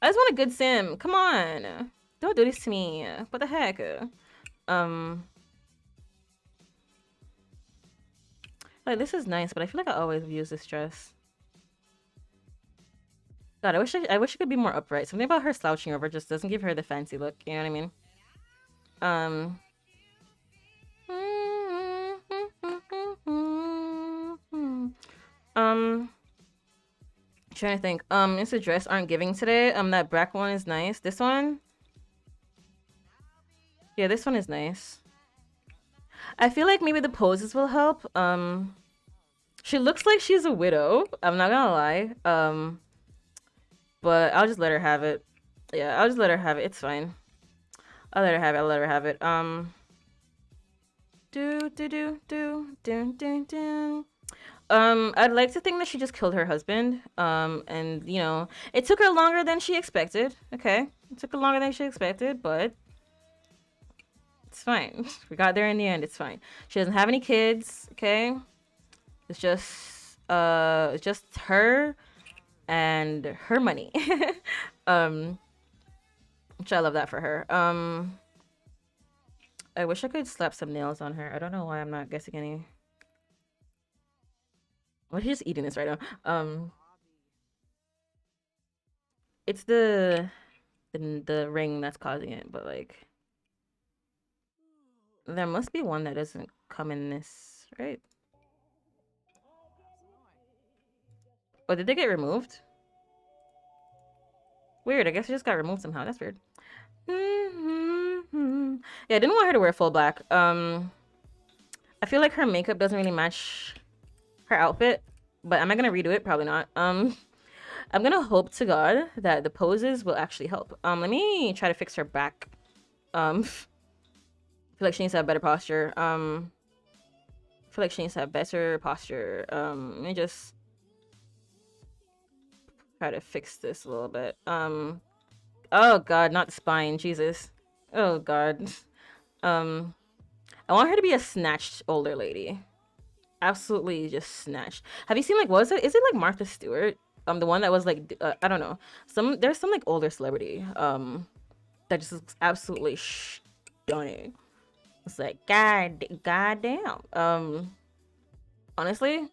I just want a good sim. Come on. Don't do this to me. What the heck? Um, like this is nice, but I feel like I always use this dress. God, I wish it could be more upright. Something about her slouching over just doesn't give her the fancy look. You know what I mean? Um. Um, trying to think. It's a dress aren't giving today. That black one is nice. This one, yeah, this one is nice. I feel like maybe the poses will help. She looks like she's a widow. I'm not gonna lie. But I'll just let her have it. Yeah, I'll just let her have it. It's fine. I'll let her have it. I'll let her have it. Do do do do do do do. I'd like to think that she just killed her husband. And you know, it took her longer than she expected. Okay, it took her longer than she expected, but it's fine. We got there in the end. It's fine. She doesn't have any kids. Okay, it's just her and her money. um, which I love that for her. I wish I could slap some nails on her. I don't know why I'm not guessing any. What is just eating this right now? It's the ring that's causing it, but like there must be one that doesn't come in this, right? Oh, did they get removed? Weird. I guess it just got removed somehow. That's weird. Yeah, I didn't want her to wear full black. I feel like her makeup doesn't really match her outfit, but am I gonna redo it? Probably not. I'm gonna hope to God that the poses will actually help. Let me try to fix her back. I feel like she needs to have better posture. I feel like she needs to have better posture. Let me just try to fix this a little bit. Oh God, not the spine, Jesus. Oh God. Um, I want her to be a snatched older lady. Absolutely just snatched. Have you seen like what is it? Is it like Martha Stewart? The one that was like I don't know. There's some like older celebrity that just looks absolutely stunning. It's like god damn. Honestly,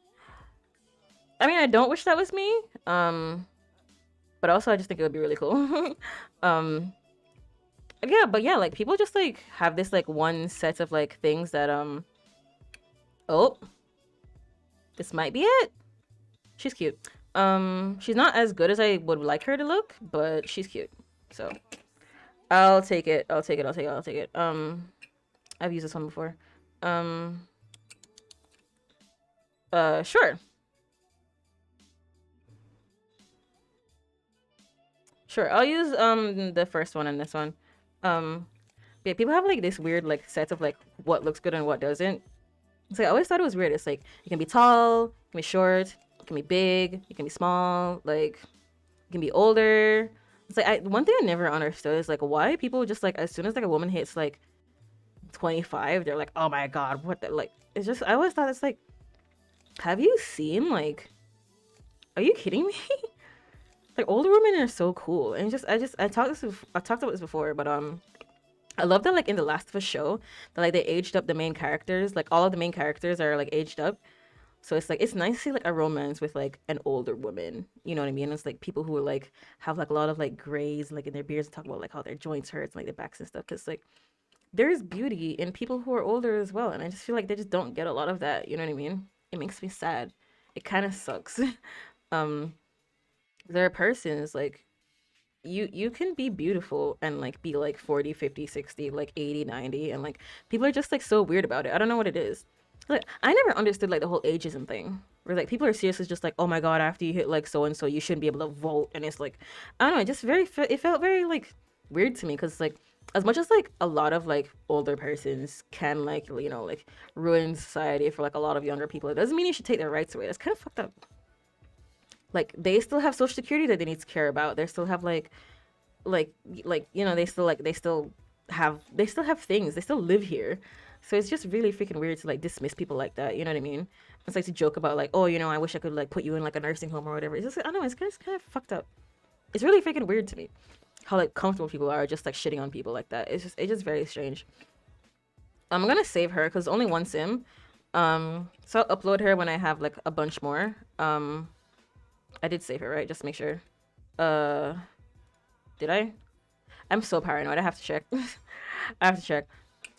I mean I don't wish that was me. But also I just think it would be really cool. um yeah, but yeah, like people just like have this like one set of like things that oh, this might be it. She's cute. She's not as good as I would like her to look, but she's cute. So I'll take it. I'll take it. I'll take it. I'll take it. I've used this one before. Um, sure. Sure. I'll use the first one and this one. Um, yeah, people have like this weird like sets of like what looks good and what doesn't. It's like I always thought it was weird. It's like you can be tall, you can be short, you can be big, you can be small, like you can be older. It's like one thing I never understood is like why people just like as soon as like a woman hits like 25, they're like, oh my god, what the like it's just I always thought it's like have you seen like are you kidding me? Like older women are so cool. And I talked about this before, but I love that like in the Last of Us show that like they aged up the main characters. Like all of the main characters are like aged up. So it's like it's nice to see like a romance with like an older woman. You know what I mean? It's like people who are like have like a lot of like grays like in their beards and talk about like how their joints hurts, like their backs and stuff. Cause like there's beauty in people who are older as well. And I just feel like they just don't get a lot of that. You know what I mean? It makes me sad. It kind of sucks. um, there are persons like you can be beautiful and like be like 40, 50, 60, like 80, 90, and like people are just like so weird about it. I don't know what it is. Like I never understood like the whole ageism thing where like people are seriously just like, oh my god, after you hit like so and so you shouldn't be able to vote. And it's like I don't know, it just it felt very like weird to me because like as much as like a lot of like older persons can like you know like ruin society for like a lot of younger people, it doesn't mean you should take their rights away. That's kind of fucked up. Like they still have social security that they need to care about. They still have like you know they still have things. They still live here. So it's just really freaking weird to like dismiss people like that. You know what I mean? It's like to joke about like, oh, you know, I wish I could like put you in like a nursing home or whatever. It's just I don't know. It's kind of fucked up. It's really freaking weird to me how like comfortable people are just like shitting on people like that. It's just very strange. I'm gonna save her because only one sim. So I'll upload her when I have like a bunch more. I did save her, right? Just to make sure. Uh, did I? I'm so paranoid. I have to check. I have to check.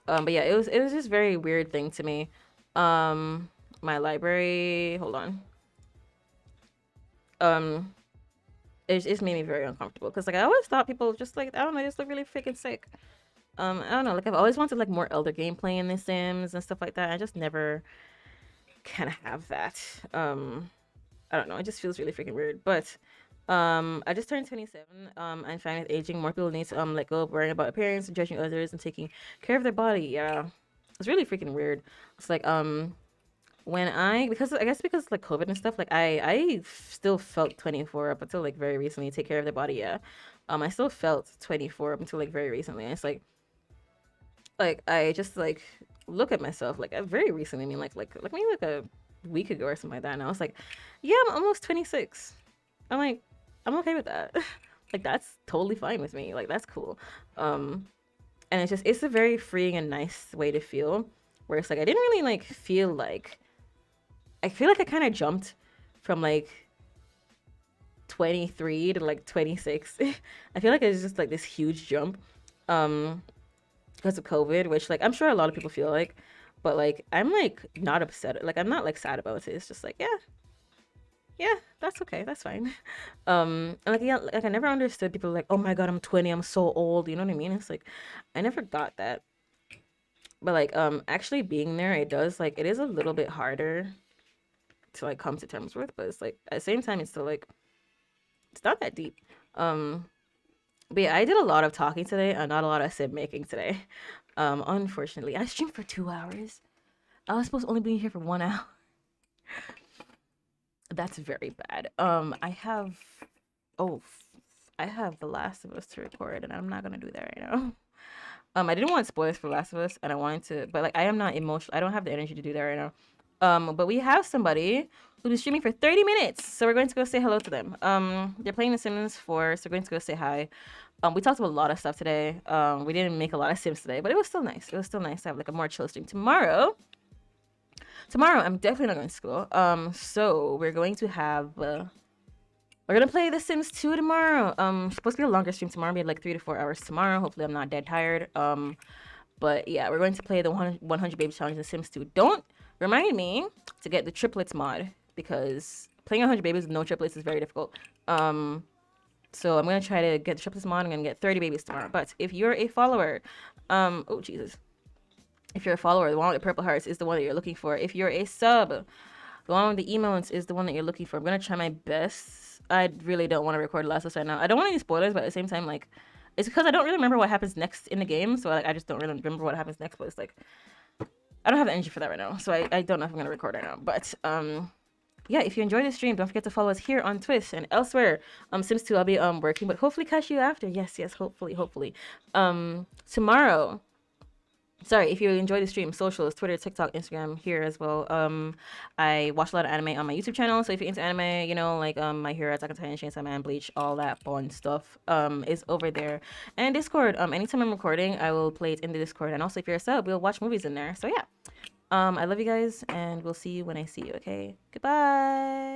But yeah, it was just very weird thing to me. My library. Hold on. Um, it's made me very uncomfortable because like I always thought people just like I don't know, just look really freaking sick. I don't know, like I've always wanted like more elder gameplay in the Sims and stuff like that. I just never can have that. I don't know, it just feels really freaking weird. But I just turned 27. I'm fine with aging. More people need to let go of worrying about appearance and judging others and taking care of their body. Yeah. It's really freaking weird. It's like when I because I guess because like COVID and stuff, like I still felt 24 up until like very recently. Take care of their body, yeah. I still felt 24 up until like very recently. And it's like I just like look at myself like very recently. I mean like maybe like a week ago or something like that. And I was like, yeah, I'm almost 26. I'm like, I'm okay with that. Like that's totally fine with me. Like that's cool. Um, and it's a very freeing and nice way to feel. Where it's like I didn't really like feel like I feel like I kind of jumped from like 23 to like 26. I feel like it's just like this huge jump. Um, because of COVID, which like I'm sure a lot of people feel like, but like I'm like not upset. Like I'm not like sad about it. It's just like yeah, yeah, that's okay, that's fine. And like yeah, like I never understood people like, oh my god, I'm 20, I'm so old. You know what I mean? It's like I never got that. But like actually being there, it does like it is a little bit harder to like come to terms with, but it's like at the same time, it's still like it's not that deep. Um, but yeah, I did a lot of talking today and not a lot of sim making today. Unfortunately, I streamed for 2 hours. I was supposed to only be here for 1 hour. That's very bad. I have oh, I have The Last of Us to record, and I'm not gonna do that right now. I didn't want spoilers for Last of Us, and I wanted to, but like I am not emotional. I don't have the energy to do that right now. But we have somebody who's streaming for 30 minutes, so we're going to go say hello to them. They're playing The Sims 4, so we're going to go say hi. We talked about a lot of stuff today. We didn't make a lot of Sims today, but it was still nice. It was still nice to have like a more chill stream tomorrow. I'm definitely not going to school. So we're going to have we're gonna play The Sims 2 tomorrow. Supposed to be a longer stream tomorrow. We had like 3 to 4 hours tomorrow. Hopefully, I'm not dead tired. But yeah, we're going to play the 100 Baby Challenge in The Sims 2. Don't remind me to get the triplets mod because playing 100 babies with no triplets is very difficult. So I'm gonna try to get the triplets mod. I'm gonna get 30 babies tomorrow. But if you're a follower, oh Jesus, if you're a follower, the one with the purple hearts is the one that you're looking for. If you're a sub, the one with the emails is the one that you're looking for. I'm gonna try my best. I really don't want to record Last of Us right now. I don't want any spoilers, but at the same time, like, it's because I don't really remember what happens next in the game. So like, I just don't really remember what happens next. But it's like, I don't have the energy for that right now. So I don't know if I'm gonna record right now. But yeah, if you enjoyed the stream, don't forget to follow us here on Twitch and elsewhere. Sims 2, I'll be working, but hopefully catch you after. Yes, hopefully. Tomorrow. Sorry, if you enjoy the stream, socials, Twitter, TikTok, Instagram, here as well. I watch a lot of anime on my YouTube channel, so if you're into anime, you know, like My Hero, Attack on Titan, Chainsaw Man, Bleach, all that fun stuff, is over there. And Discord, anytime I'm recording, I will play it in the Discord. And also, if you're a sub, we'll watch movies in there. So yeah, I love you guys, and we'll see you when I see you. Okay, goodbye.